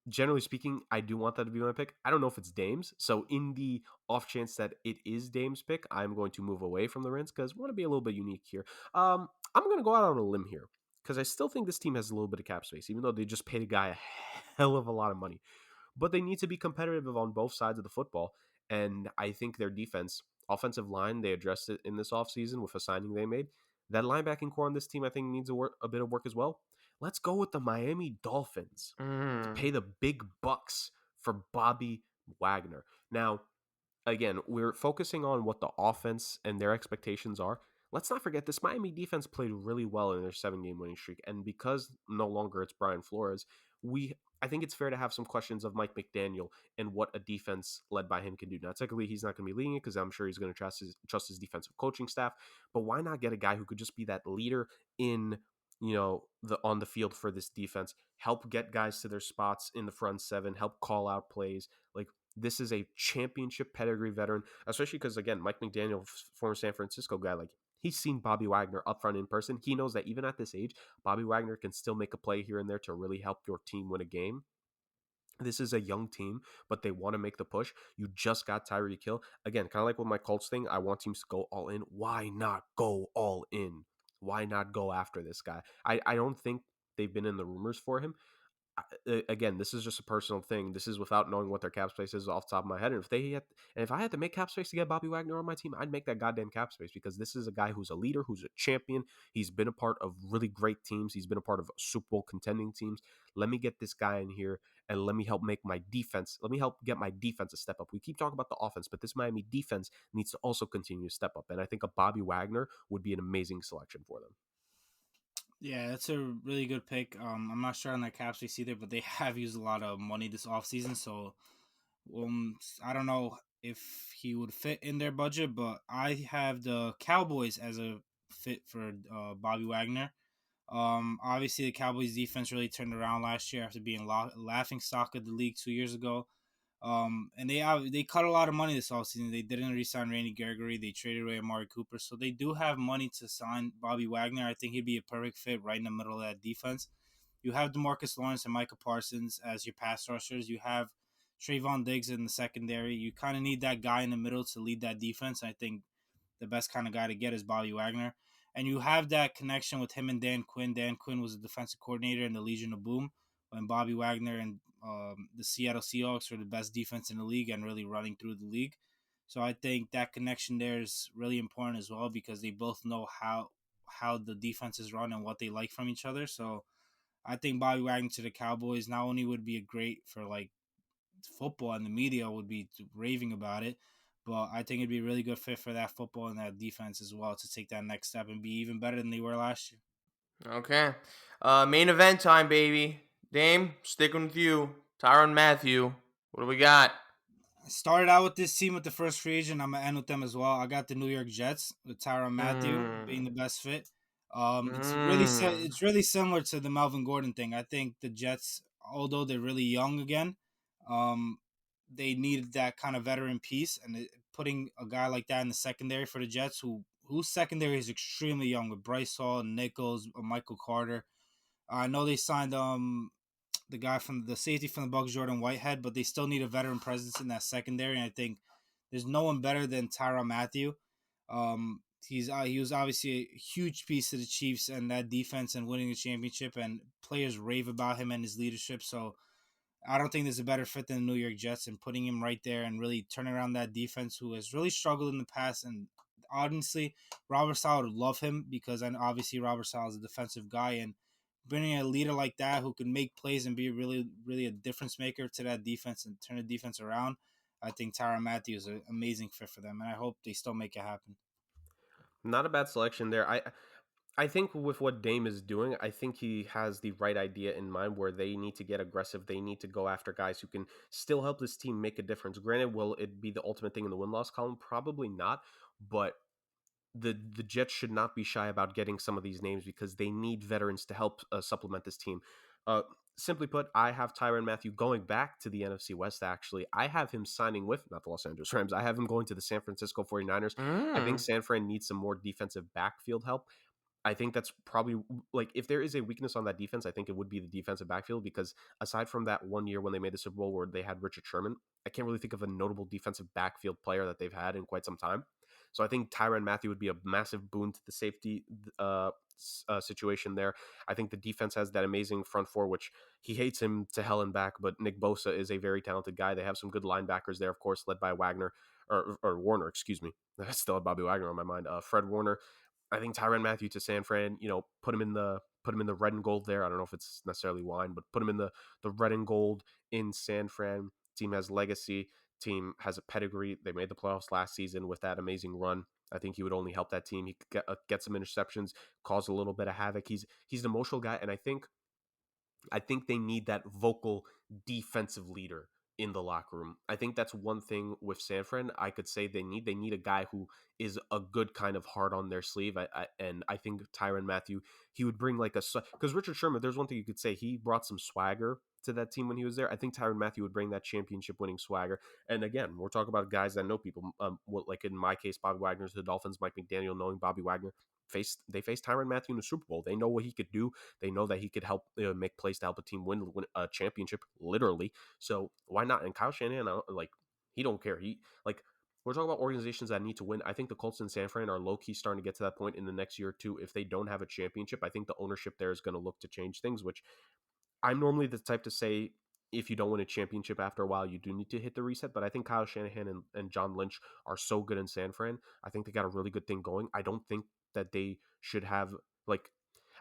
Generally speaking, I do want that to be my pick. I don't know if it's Dame's. So in the off chance that it is Dame's pick, I'm going to move away from the Rams, because we want to be a little bit unique here. I'm going to go out on a limb here, because I still think this team has a little bit of cap space, even though they just paid a guy a hell of a lot of money. But they need to be competitive on both sides of the football. And I think their defense, offensive line, they addressed it in this offseason with a signing they made. That linebacking core on this team, I think, needs a bit of work as well. Let's go with the Miami Dolphins to pay the big bucks for Bobby Wagner. Now, again, we're focusing on what the offense and their expectations are. Let's not forget this Miami defense played really well in their 7-game winning streak. And because no longer it's Brian Flores, I think it's fair to have some questions of Mike McDaniel and what a defense led by him can do. Now, technically, he's not going to be leading it, because I'm sure he's going to trust his defensive coaching staff. But why not get a guy who could just be that leader in on the field for this defense, help get guys to their spots in the front 7, help call out plays. Like, this is a championship pedigree veteran, especially because, again, Mike McDaniel, former San Francisco guy, like, he's seen Bobby Wagner up front in person. He knows that even at this age, Bobby Wagner can still make a play here and there to really help your team win a game. This is a young team, but they want to make the push. You just got Tyreek Hill. Again, kind of like with my Colts thing, I want teams to go all in. Why not go all in? Why not go after this guy? I don't think they've been in the rumors for him. Again, this is just a personal thing. This is without knowing what their cap space is off the top of my head. And if I had to make cap space to get Bobby Wagner on my team, I'd make that goddamn cap space, because this is a guy who's a leader, who's a champion. He's been a part of really great teams. He's been a part of Super Bowl contending teams. Let me get this guy in here, and let me help make my defense. Let me help get my defense a step up. We keep talking about the offense, but this Miami defense needs to also continue to step up. And I think a Bobby Wagner would be an amazing selection for them. Yeah, that's a really good pick. I'm not sure on that cap space either, but they have used a lot of money this offseason, so I don't know if he would fit in their budget, but I have the Cowboys as a fit for Bobby Wagner. Obviously, the Cowboys defense really turned around last year after being laughing stock of the league 2 years ago. And they cut a lot of money this offseason. They didn't re-sign Randy Gregory. They traded away Amari Cooper. So they do have money to sign Bobby Wagner. I think he'd be a perfect fit right in the middle of that defense. You have DeMarcus Lawrence and Micah Parsons as your pass rushers. You have Trayvon Diggs in the secondary. You kind of need that guy in the middle to lead that defense. I think the best kind of guy to get is Bobby Wagner. And you have that connection with him and Dan Quinn. Dan Quinn was a defensive coordinator in the Legion of Boom when Bobby Wagner and the Seattle Seahawks were the best defense in the league and really running through the league. So I think that connection there is really important as well because they both know how the defenses run and what they like from each other. So I think Bobby Wagner to the Cowboys not only would be a great for like football and the media would be raving about it, but I think it'd be a really good fit for that football and that defense as well to take that next step and be even better than they were last year. Okay. Main event time, baby. Dame, sticking with you. Tyrann Mathieu. What do we got? I started out with this team with the first free agent. I'm gonna end with them as well. I got the New York Jets with Tyrann Mathieu being the best fit. It's really similar to the Melvin Gordon thing. I think the Jets, although they're really young again, um, they needed that kind of veteran piece, and putting a guy like that in the secondary for the Jets, whose secondary is extremely young with Bryce Hall, Nichols, Michael Carter. I know they signed the guy from the safety from the Bucs, Jordan Whitehead, but they still need a veteran presence in that secondary. And I think there's no one better than Tyrann Mathieu. He was obviously a huge piece of the Chiefs and that defense and winning the championship, and players rave about him and his leadership. So I don't think there's a better fit than the New York Jets, and putting him right there and really turning around that defense who has really struggled in the past. And honestly, Robert Saleh would love him because obviously Robert Saleh is a defensive guy, and bringing a leader like that who can make plays and be really, really a difference maker to that defense and turn the defense around, I think Tyrann Mathieu is an amazing fit for them, and I hope they still make it happen. Not a bad selection there. I think with what Dame is doing, I think he has the right idea in mind where they need to get aggressive. They need to go after guys who can still help this team make a difference. Granted, will it be the ultimate thing in the win-loss column? Probably not, but the Jets should not be shy about getting some of these names because they need veterans to help supplement this team. Uh, Simply put, I have Tyrann Mathieu going back to the NFC West, actually. I have him signing with, not the Los Angeles Rams, I have him going to the San Francisco 49ers. I think San Fran needs some more defensive backfield help. I think that's probably like if there is a weakness on that defense, I think it would be the defensive backfield because aside from that one year when they made the Super Bowl where they had Richard Sherman, I can't really think of a notable defensive backfield player that they've had in quite some time. So I think Tyrann Mathieu would be a massive boon to the safety situation there. I think the defense has that amazing front four, which he hates him to hell and back, but Nick Bosa is a very talented guy. They have some good linebackers there, of course, led by Wagner or Warner, excuse me. I still have Bobby Wagner on my mind. Fred Warner. I think Tyrann Mathieu to San Fran, put him in the red and gold there. I don't know if it's necessarily wine, but put him in the red and gold in San Fran. Team has legacy. Team has a pedigree. They made the playoffs last season with that amazing run. I think he would only help that team. He could get some interceptions, cause a little bit of havoc. He's an emotional guy, and I think they need that vocal defensive leader in the locker room. I think that's one thing with San Fran. I could say they need a guy who is a good kind of heart on their sleeve. And I think Tyrann Mathieu, he would bring like because Richard Sherman, there's one thing you could say, he brought some swagger to that team when he was there. I think Tyrann Mathieu would bring that championship winning swagger. And again, we're talking about guys that know people. Like in my case, Bobby Wagner's the Dolphins, Mike McDaniel knowing Bobby Wagner. Faced Tyrann Mathieu in the Super Bowl. They know what he could do. They know that he could help make plays to help a team win a championship, literally. So why not? And Kyle Shanahan, he don't care. We're talking about organizations that need to win. I think the Colts and San Fran are low-key starting to get to that point in the next year or two. If they don't have a championship, I think the ownership there is going to look to change things, which I'm normally the type to say if you don't win a championship after a while, you do need to hit the reset. But I think Kyle Shanahan and John Lynch are so good in San Fran. I think they got a really good thing going. I don't think that they should have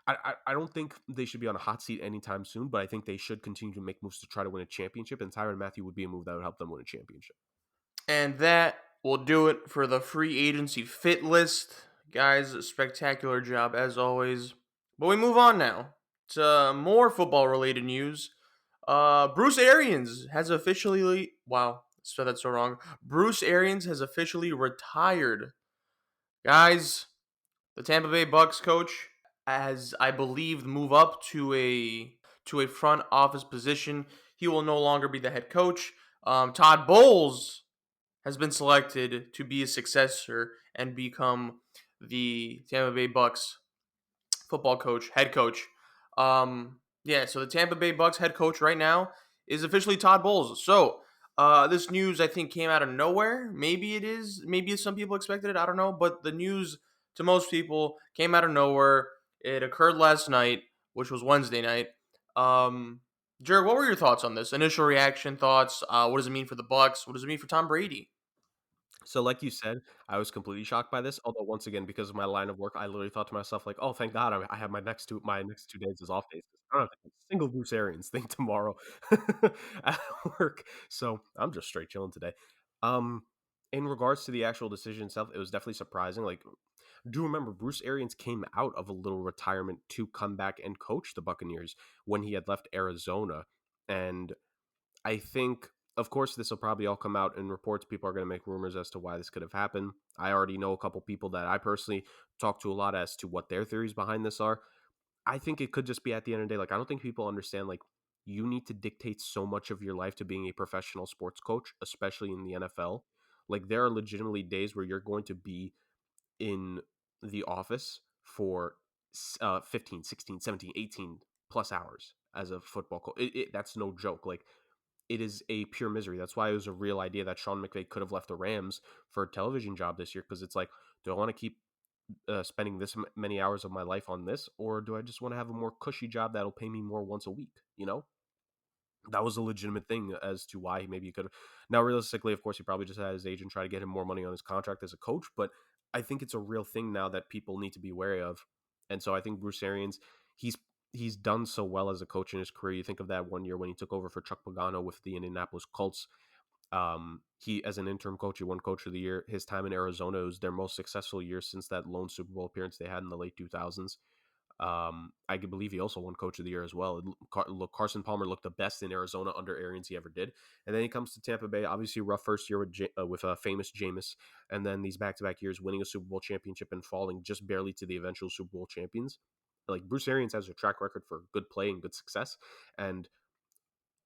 I don't think they should be on a hot seat anytime soon, but I think they should continue to make moves to try to win a championship, and Tyrann Mathieu would be a move that would help them win a championship. And that will do it for the free agency fit list. Guys, spectacular job as always. But we move on now to more football-related news. Bruce Arians has officially... Wow, said that so wrong. Bruce Arians has officially retired. Guys, the Tampa Bay Bucs coach has, I believe, moved up to a front office position. He will no longer be the head coach. Todd Bowles has been selected to be a successor and become the Tampa Bay Bucs football coach, head coach. So the Tampa Bay Bucs head coach right now is officially Todd Bowles. So this news, I think, came out of nowhere. Maybe it is. Maybe some people expected it. I don't know. But the news to most people. Came out of nowhere. It occurred last night, which was Wednesday night. Jurg, what were your thoughts on this? Initial reaction, thoughts? What does it mean for the Bucs? What does it mean for Tom Brady? So, like you said, I was completely shocked by this. Although, once again, because of my line of work, I literally thought to myself, like, "Oh, thank God, I have my next 2 days as off days. I don't have to do a single Bruce Arians thing tomorrow at work." So I'm just straight chilling today. Um, in regards to the actual decision itself, it was definitely surprising. Like, do remember Bruce Arians came out of a little retirement to come back and coach the Buccaneers when he had left Arizona, and I think, of course, this will probably all come out in reports. People are going to make rumors as to why this could have happened. I already know a couple people that I personally talk to a lot as to what their theories behind this are. I think it could just be at the end of the day, like, I don't think people understand, like, you need to dictate so much of your life to being a professional sports coach, especially in the NFL. Like, there are legitimately days where you're going to be in the office for 15, 16, 17, 18 plus hours as a football coach. That's no joke. Like, it is a pure misery. That's why it was a real idea that Sean McVay could have left the Rams for a television job this year, because it's like, do I want to keep spending this many hours of my life on this, or do I just want to have a more cushy job that'll pay me more once a week? You know, that was a legitimate thing as to why maybe he could have. Now, realistically, of course, he probably just had his agent try to get him more money on his contract as a coach, but I think it's a real thing now that people need to be wary of. And so I think Bruce Arians, he's he's done so well as a coach in his career. You think of that one year when he took over for Chuck Pagano with the Indianapolis Colts. He, as an interim coach, he won Coach of the Year. His time in Arizona was their most successful year since that lone Super Bowl appearance they had in the late 2000s. I believe he also won Coach of the Year as well. Carson Palmer looked the best in Arizona under Arians he ever did, and then he comes to Tampa Bay. Obviously, rough first year with famous Jameis, and then these back-to-back years winning a Super Bowl championship and falling just barely to the eventual Super Bowl champions. Like, Bruce Arians has a track record for good play and good success, and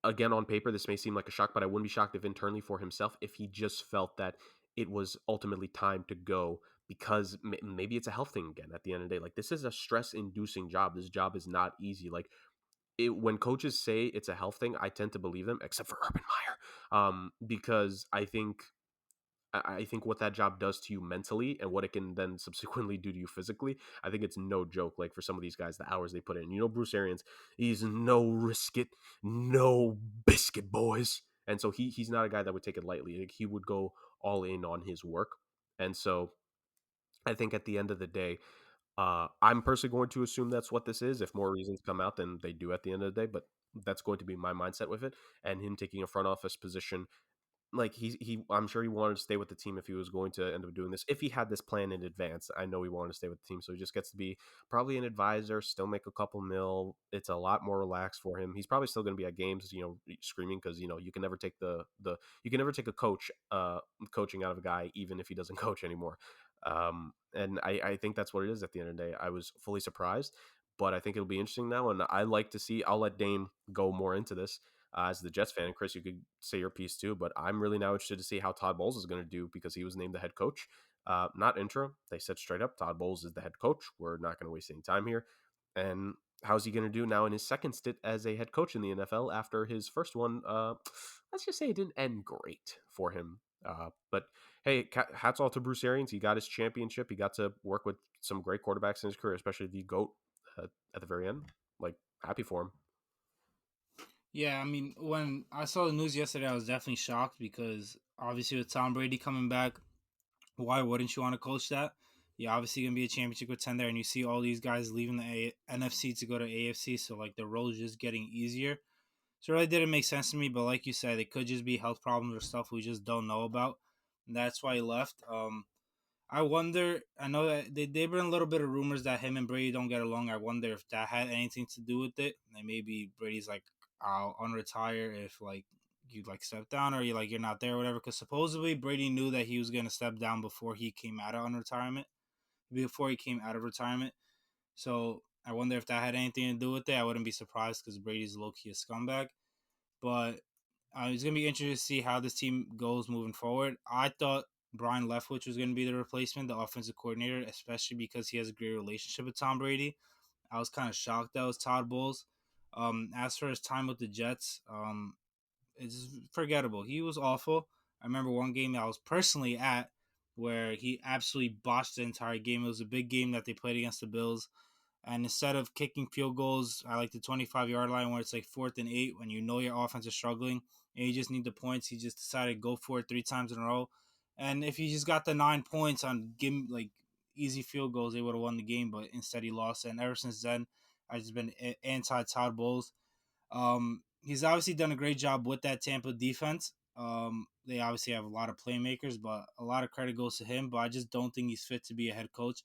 again, on paper, this may seem like a shock, but I wouldn't be shocked if internally for himself, if he just felt that it was ultimately time to go, because maybe it's a health thing again at the end of the day. Like, this is a stress inducing job. This job is not easy. Like, when coaches say it's a health thing, I tend to believe them, except for Urban Meyer, because I think what that job does to you mentally and what it can then subsequently do to you physically, I think it's no joke. Like, for some of these guys, the hours they put in. Bruce Arians, he's no risk it, no biscuit, boys. And so he's not a guy that would take it lightly. Like, he would go all in on his work. And so I think at the end of the day, I'm personally going to assume that's what this is. If more reasons come out, then they do at the end of the day. But that's going to be my mindset with it. And him taking a front office position, like, I'm sure he wanted to stay with the team if he was going to end up doing this. If he had this plan in advance, I know he wanted to stay with the team, so he just gets to be probably an advisor, still make a couple mil. It's a lot more relaxed for him. He's probably still going to be at games, screaming, because you can never take you can never take a coach coaching out of a guy, even if he doesn't coach anymore. And I think that's what it is at the end of the day. I was fully surprised, but I think it'll be interesting now, and I like to see. I'll let Dame go more into this as the Jets fan. And Chris, you could say your piece too, but I'm really now interested to see how Todd Bowles is going to do, because he was named the head coach. Not interim. They said straight up, Todd Bowles is the head coach. We're not going to waste any time here. And how's he going to do now in his second stint as a head coach in the NFL after his first one? Let's just say it didn't end great for him. But hey, hats off to Bruce Arians. He got his championship. He got to work with some great quarterbacks in his career, especially the GOAT at the very end. Like, happy for him. Yeah, I mean, when I saw the news yesterday, I was definitely shocked, because obviously with Tom Brady coming back, why wouldn't you want to coach that? You're obviously going to be a championship contender, and you see all these guys leaving the NFC to go to AFC, so like the road is just getting easier. So it really didn't make sense to me, but like you said, it could just be health problems or stuff we just don't know about. And that's why he left. I wonder, I know that they've been a little bit of rumors that him and Brady don't get along. I wonder if that had anything to do with it. And maybe Brady's like, I'll unretire if like you like step down, or you're not there or whatever. Because supposedly Brady knew that he was going to step down before he came out of retirement. So I wonder if that had anything to do with it. I wouldn't be surprised, because Brady's low-key a scumbag. But it's going to be interesting to see how this team goes moving forward. I thought Brian Leftwich was going to be the replacement, the offensive coordinator, especially because he has a great relationship with Tom Brady. I was kind of shocked that was Todd Bowles. As for his time with the Jets, it's forgettable. He was awful. I remember one game that I was personally at. where he absolutely botched the entire game. It was a big game that they played against the Bills. And instead of kicking field goals at like the 25-yard line where it's like 4th and 8 when you know your offense is struggling and you just need the points, he just decided to go for it 3 times in a row. And if he just got the 9 points on like easy field goals, they would have won the game. But instead, he lost. And ever since then, I've just been anti Todd Bowles. He's obviously done a great job with that Tampa defense. They obviously have a lot of playmakers, but a lot of credit goes to him. But I just don't think he's fit to be a head coach,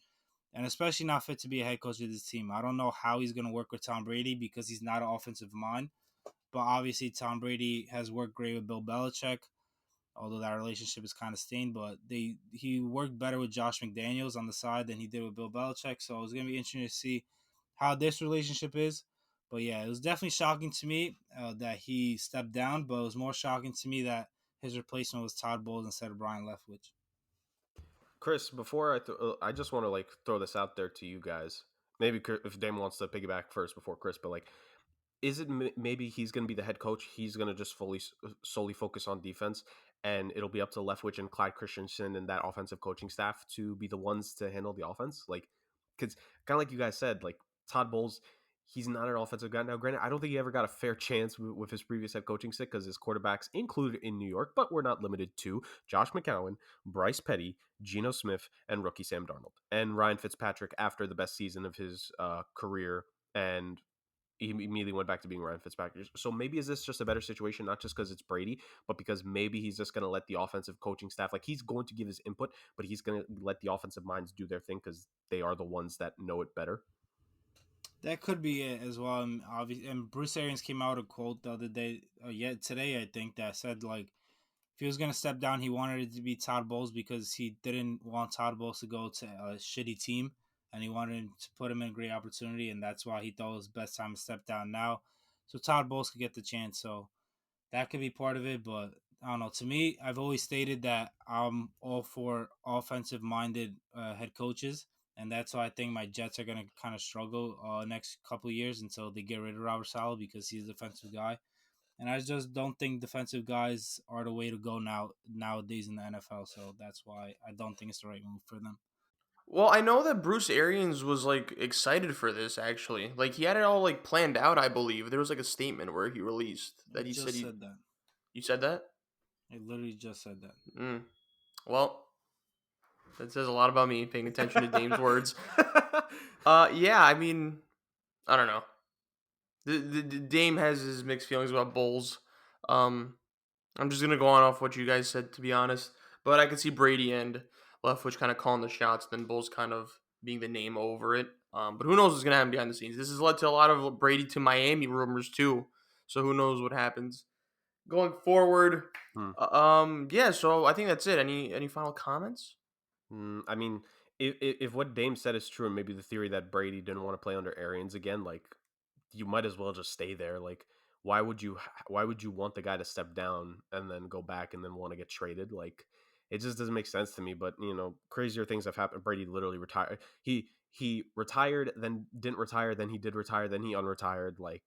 and especially not fit to be a head coach of this team. I don't know how he's going to work with Tom Brady because he's not an offensive mind. But obviously, Tom Brady has worked great with Bill Belichick, although that relationship is kind of stained. But he worked better with Josh McDaniels on the side than he did with Bill Belichick. So it's going to be interesting to see how this relationship is. But yeah, it was definitely shocking to me that he stepped down. But it was more shocking to me that his replacement was Todd Bowles instead of Brian Leftwich. Chris, before I just want to like throw this out there to you guys. Maybe if Dame wants to piggyback first before Chris, but like, is it maybe he's going to be the head coach? He's going to just solely focus on defense, and it'll be up to Leftwich and Clyde Christensen and that offensive coaching staff to be the ones to handle the offense. Like, because kind of like you guys said, like Todd Bowles, he's not an offensive guy. Now, granted, I don't think he ever got a fair chance with his previous head coaching stick because his quarterbacks included in New York, but we're not limited to Josh McCown, Bryce Petty, Geno Smith, and rookie Sam Darnold, and Ryan Fitzpatrick after the best season of his career, and he immediately went back to being Ryan Fitzpatrick. So maybe is this just a better situation, not just because it's Brady, but because maybe he's just going to let the offensive coaching staff, like he's going to give his input, but he's going to let the offensive minds do their thing because they are the ones that know it better. That could be it as well. And Bruce Arians came out a quote the other day, today I think, that said like if he was gonna step down, he wanted it to be Todd Bowles because he didn't want Todd Bowles to go to a shitty team, and he wanted to put him in a great opportunity, and that's why he thought it was best time to step down now, so Todd Bowles could get the chance. So that could be part of it, but I don't know. To me, I've always stated that I'm all for offensive-minded head coaches, and that's why I think my Jets are going to kind of struggle next couple of years until they get rid of Robert Saleh because he's a defensive guy. And I just don't think defensive guys are the way to go nowadays in the NFL. So that's why I don't think it's the right move for them. Well, I know that Bruce Arians was like excited for this actually. Like he had it all like planned out, I believe. There was like a statement where he released that I he just said said that. You said that? I literally just said that. Well, that says a lot about me paying attention to Dame's words. Yeah, I mean, I don't know. The Dame has his mixed feelings about Bulls. I'm just gonna go on off what you guys said, to be honest. But I could see Brady and Leftwich kind of calling the shots, then Bulls kind of being the name over it. But who knows what's gonna happen behind the scenes? This has led to a lot of Brady to Miami rumors too. So who knows what happens going forward? Yeah. So I think that's it. Any final comments? I mean, if what Dame said is true, and maybe the theory that Brady didn't want to play under Arians again, like you might as well just stay there. Like, why would you want the guy to step down and then go back and then want to get traded? Like, it just doesn't make sense to me. But crazier things have happened. Brady literally retired. He retired, then didn't retire, then he did retire, then he unretired. Like,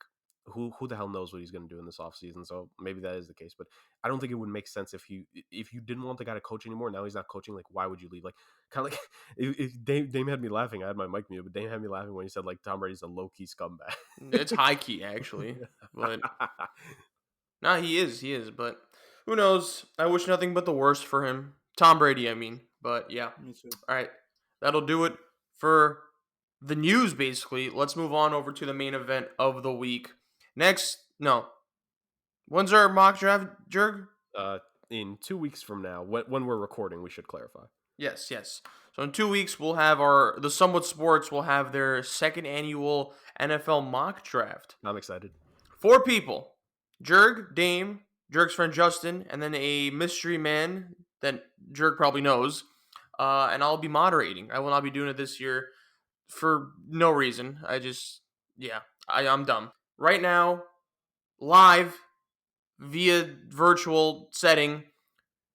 who the hell knows what he's going to do in this offseason? So maybe that is the case. But I don't think it would make sense if you didn't want the guy to coach anymore. Now he's not coaching. Like, why would you leave? Like, kind of like if Dame had me laughing. I had my mic muted, but Dame had me laughing when he said like Tom Brady's a low key scumbag. It's high key actually, but nah, he is. But who knows? I wish nothing but the worst for him, Tom Brady. I mean, but yeah. All right, that'll do it for the news. Basically, let's move on over to the main event of the week. When's our mock draft, Jurg? In 2 weeks from now, when we're recording, we should clarify. Yes. So in 2 weeks, we'll have the Somewhat Sports will have their second annual NFL mock draft. I'm excited. 4 people: Jurg, Dame, Jurg's friend Justin, and then a mystery man that Jurg probably knows. And I'll be moderating. I will not be doing it this year for no reason. I'm dumb. Right now, live via virtual setting,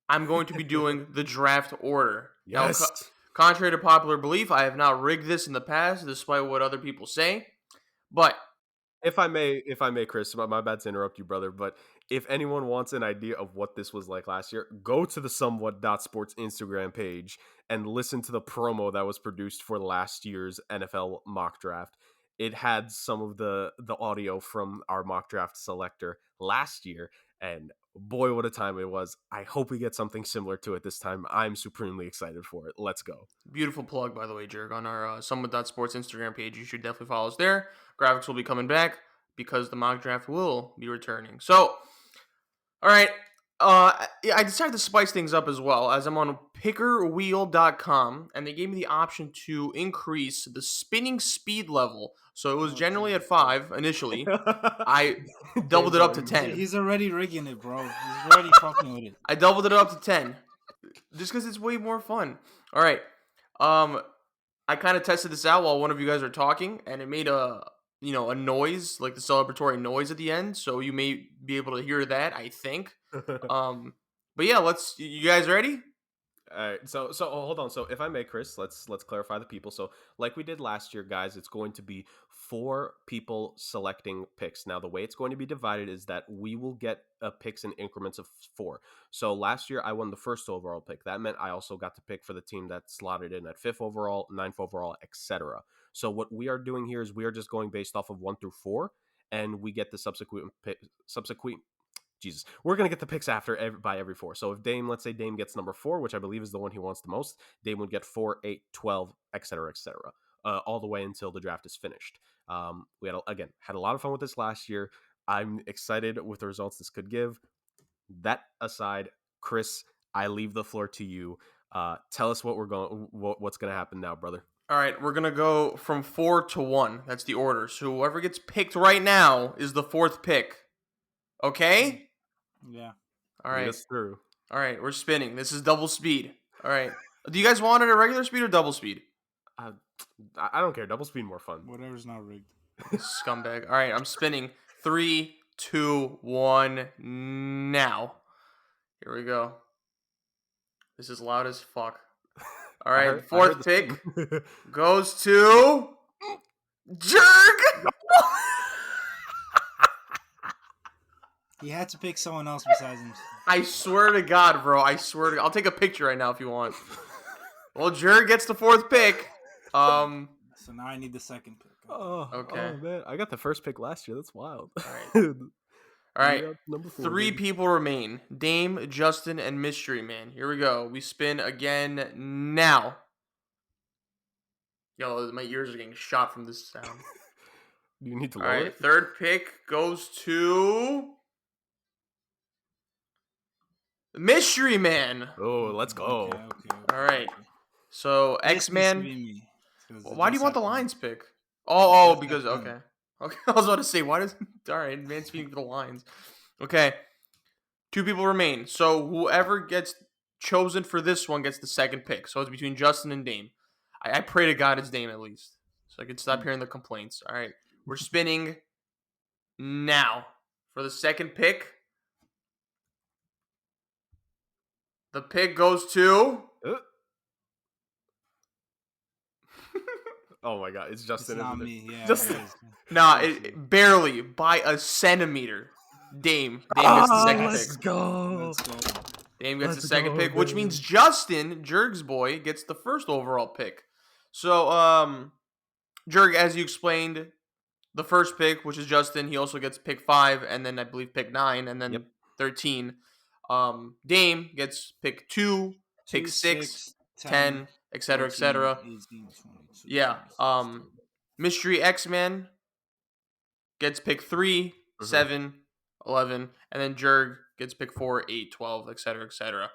I'm going to be doing the draft order. Yes. Now, contrary to popular belief, I have not rigged this in the past, despite what other people say. But If I may, Chris, my bad to interrupt you, brother, but if anyone wants an idea of what this was like last year, go to the SomeWhat.Sports Instagram page and listen to the promo that was produced for last year's NFL mock draft. It had some of the audio from our mock draft selector last year, and boy, what a time it was. I hope we get something similar to it this time. I'm supremely excited for it. Let's go. Beautiful plug, by the way, Jurg, on our SomeWhat.Sports Instagram page. You should definitely follow us there. Graphics will be coming back because the mock draft will be returning. So, all right. I decided to spice things up as well, as I'm on pickerwheel.com, and they gave me the option to increase the spinning speed level. So it was generally at 5 initially. I doubled it up to 10. He's already rigging it, bro. He's already fucking with it. I doubled it up to 10 just because it's way more fun. All right. I kind of tested this out while one of you guys are talking, and it made a noise, like the celebratory noise at the end. So you may be able to hear that, I think. But yeah, you guys ready? All right, so hold on. So if I may, Chris, let's clarify the people. So like we did last year, guys, it's going to be 4 people selecting picks. Now the way it's going to be divided is that we will get picks in increments of 4. So last year I won the first overall pick. That meant I also got to pick for the team that slotted in at 5th overall, 9th overall, etc. So what we are doing here is we are just going based off of 1 through 4, and we get the subsequent. We're going to get the picks by every 4. So if let's say Dame gets number 4, which I believe is the one he wants the most, Dame would get 4, 8, 12, etc., all the way until the draft is finished. We had a lot of fun with this last year. I'm excited with the results this could give. That aside, Chris, I leave the floor to you. Tell us what's going to happen now, brother. All right, we're going to go from 4 to 1. That's the order. So whoever gets picked right now is the 4th pick. Okay? Yeah. All right. Yes, through. All right, we're spinning. This is double speed. All right. Do you guys want it at regular speed or double speed? I don't care. Double speed more fun. Whatever's not rigged. Scumbag. All right, I'm spinning. 3, 2, 1, now. Here we go. This is loud as fuck. All right, 4th pick goes to Jurg. He had to pick someone else besides him. I swear to God, bro. I'll take a picture right now if you want. Well, Jurg gets the 4th pick. So now I need the 2nd pick. Okay. Oh, man. I got the 1st pick last year. That's wild. All right. Number 4, 3 people remain. Dame, Justin, and Mystery Man. Here we go. We spin again now. Yo, my ears are getting shot from this sound. You need to lower it. 3rd pick goes to Mystery Man. Oh, let's go. Okay. All right. So X-Man. Why do you want the Lions pick? Because okay. I was about to say all right, man, speaking for the Lions. Okay. 2 people remain. So whoever gets chosen for this one gets the 2nd pick. So it's between Justin and Dame. I pray to God it's Dame at least, so I can stop hearing the complaints. All right, we're spinning now for the 2nd pick. The pick goes to. Oh my God, it's Justin. It's not me. Yeah, Justin. It barely by a centimeter. Dame gets the 2nd pick. Let's go. Dame gets the 2nd pick, which means Justin, Jurg's boy, gets the 1st overall pick. So, Jurg, as you explained, the 1st pick, which is Justin, he also gets pick 5, and then I believe pick 9, and then 13. Dame gets pick 2, pick 6, 10, etc., etc. Yeah. Mystery X-Man gets pick 3, 7, 11, and then Jurg gets pick 4, 8, 12, etc., etc.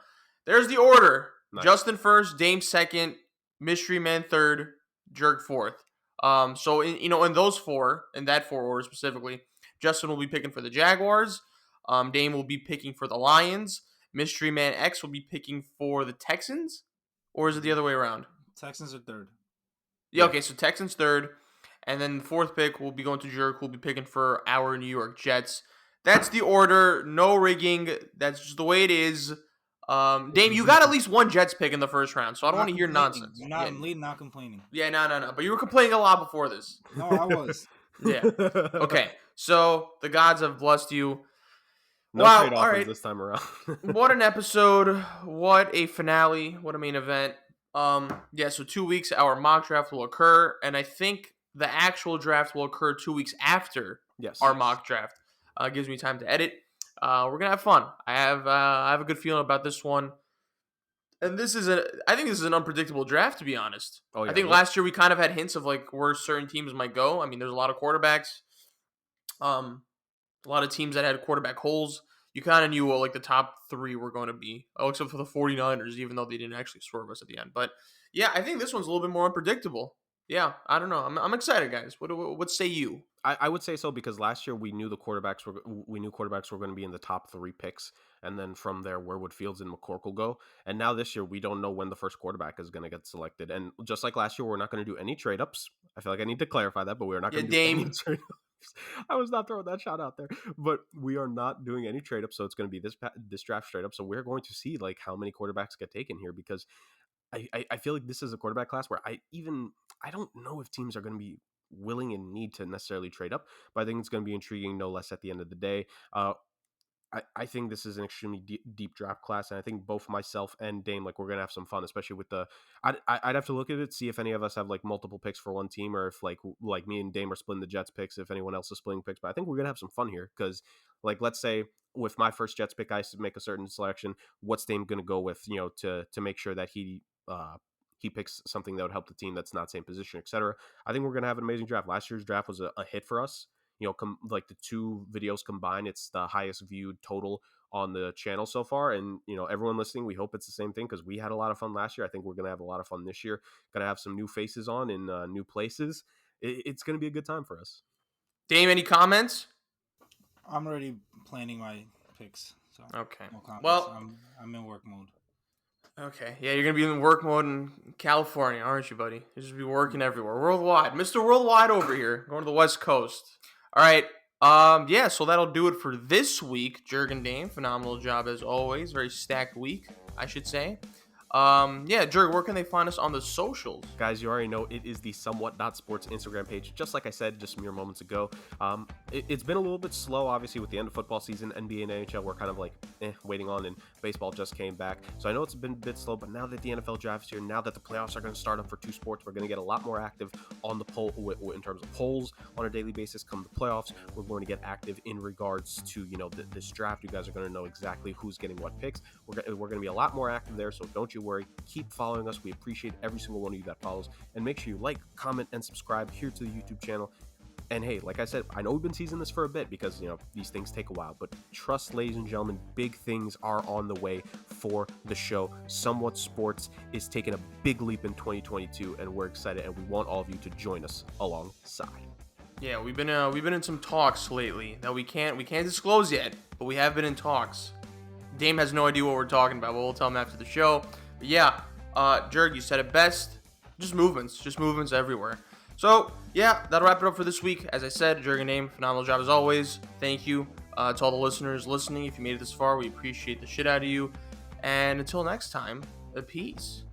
There's the order. Nice. Justin 1st, Dame 2nd, Mystery Man 3rd, Jurg 4th. So in that 4 order specifically, Justin will be picking for the Jaguars. Dame will be picking for the Lions. Mystery Man X will be picking for the Texans, or is it the other way around? Texans are 3rd. Yeah. Okay. So Texans 3rd, and then the 4th pick will be going to Jurg, who will be picking for our New York Jets. That's the order. No rigging. That's just the way it is. Dame, you got at least 1 Jets pick in the 1st round, so I don't want to hear nonsense. I'm leading, not complaining. Yeah, no. But you were complaining a lot before this. No, I was. Yeah. Okay. So the gods have blessed you. No Wow. trade All offers right. this time around. What an episode. What a finale. What a main event. Yeah, so 2 weeks our mock draft will occur, and I think the actual draft will occur 2 weeks after our mock draft. Gives me time to edit. We're gonna have fun. I have a good feeling about this one. And I think this is an unpredictable draft, to be honest. Oh, yeah. I think last year we kind of had hints of like where certain teams might go. I mean, there's a lot of quarterbacks. A lot of teams that had quarterback holes. You kind of knew what like the top 3 were going to be. Oh, except for the 49ers, even though they didn't actually swerve us at the end. But yeah, I think this one's a little bit more unpredictable. Yeah, I don't know. I'm excited, guys. What say you? I would say so because last year we knew quarterbacks were going to be in the top 3 picks, and then from there, where would Fields and McCorkle go? And now this year, we don't know when the first quarterback is going to get selected. And just like last year, we're not going to do any trade ups. I feel like I need to clarify that, but we're not going to do any trade ups. I was not throwing that shot out there, but we are not doing any trade ups. So it's going to be this draft straight up. So we're going to see like how many quarterbacks get taken here because I feel like this is a quarterback class where I don't know if teams are going to be willing and need to necessarily trade up, but I think it's going to be intriguing no less at the end of the day. I think this is an extremely deep draft class, and I think both myself and Dame, like, we're going to have some fun, especially with I'd have to look at it, see if any of us have, like, multiple picks for one team, or if, like me and Dame are splitting the Jets picks, if anyone else is splitting picks, but I think we're going to have some fun here, because, like, let's say with my first Jets pick, I make a certain selection, what's Dame going to go with, to make sure that he picks something that would help the team that's not same position, etc. I think we're going to have an amazing draft. Last year's draft was a hit for us. Like the 2 videos combined, it's the highest viewed total on the channel so far. And, everyone listening, we hope it's the same thing because we had a lot of fun last year. I think we're going to have a lot of fun this year. Going to have some new faces on in new places. It's going to be a good time for us. Dame, any comments? I'm already planning my picks. So okay. No comments. Well, I'm in work mode. Okay, yeah, you're going to be in work mode in California, aren't you, buddy? You're just be working everywhere. Worldwide. Mr. Worldwide over here, going to the West Coast. All right, yeah, so that'll do it for this week. Jurg and Dame, phenomenal job as always. Very stacked week, I should say. Yeah, Jurg, where can they find us on the socials? Guys, you already know it is the SomeWhat.Sports Instagram page. Just like I said just mere moments ago, it's been a little bit slow, obviously, with the end of football season. NBA and NHL, we're kind of like waiting on, and baseball just came back. So I know it's been a bit slow, but now that the NFL draft is here, now that the playoffs are going to start up for 2 sports, we're going to get a lot more active on the poll in terms of polls on a daily basis. Come the playoffs, we're going to get active in regards to this draft. You guys are going to know exactly who's getting what picks. We're going to be a lot more active there, so don't you worry. Keep following us. We appreciate every single one of you that follows, and make sure you like, comment, and subscribe here to the YouTube channel. And hey, like I said, I know we've been teasing this for a bit because these things take a while, but trust, ladies and gentlemen, big things are on the way for the show. Somewhat Sports is taking a big leap in 2022, and we're excited, and we want all of you to join us alongside. Yeah, we've been in some talks lately that we can't disclose yet, but we have been in talks. Dame has no idea what we're talking about, but we'll tell him after the show. But yeah, Jurg, you said it best. Just movements everywhere. So yeah, that'll wrap it up for this week. As I said, Jurg and Dame, phenomenal job as always. Thank you to all the listeners listening. If you made it this far, we appreciate the shit out of you. And until next time, peace.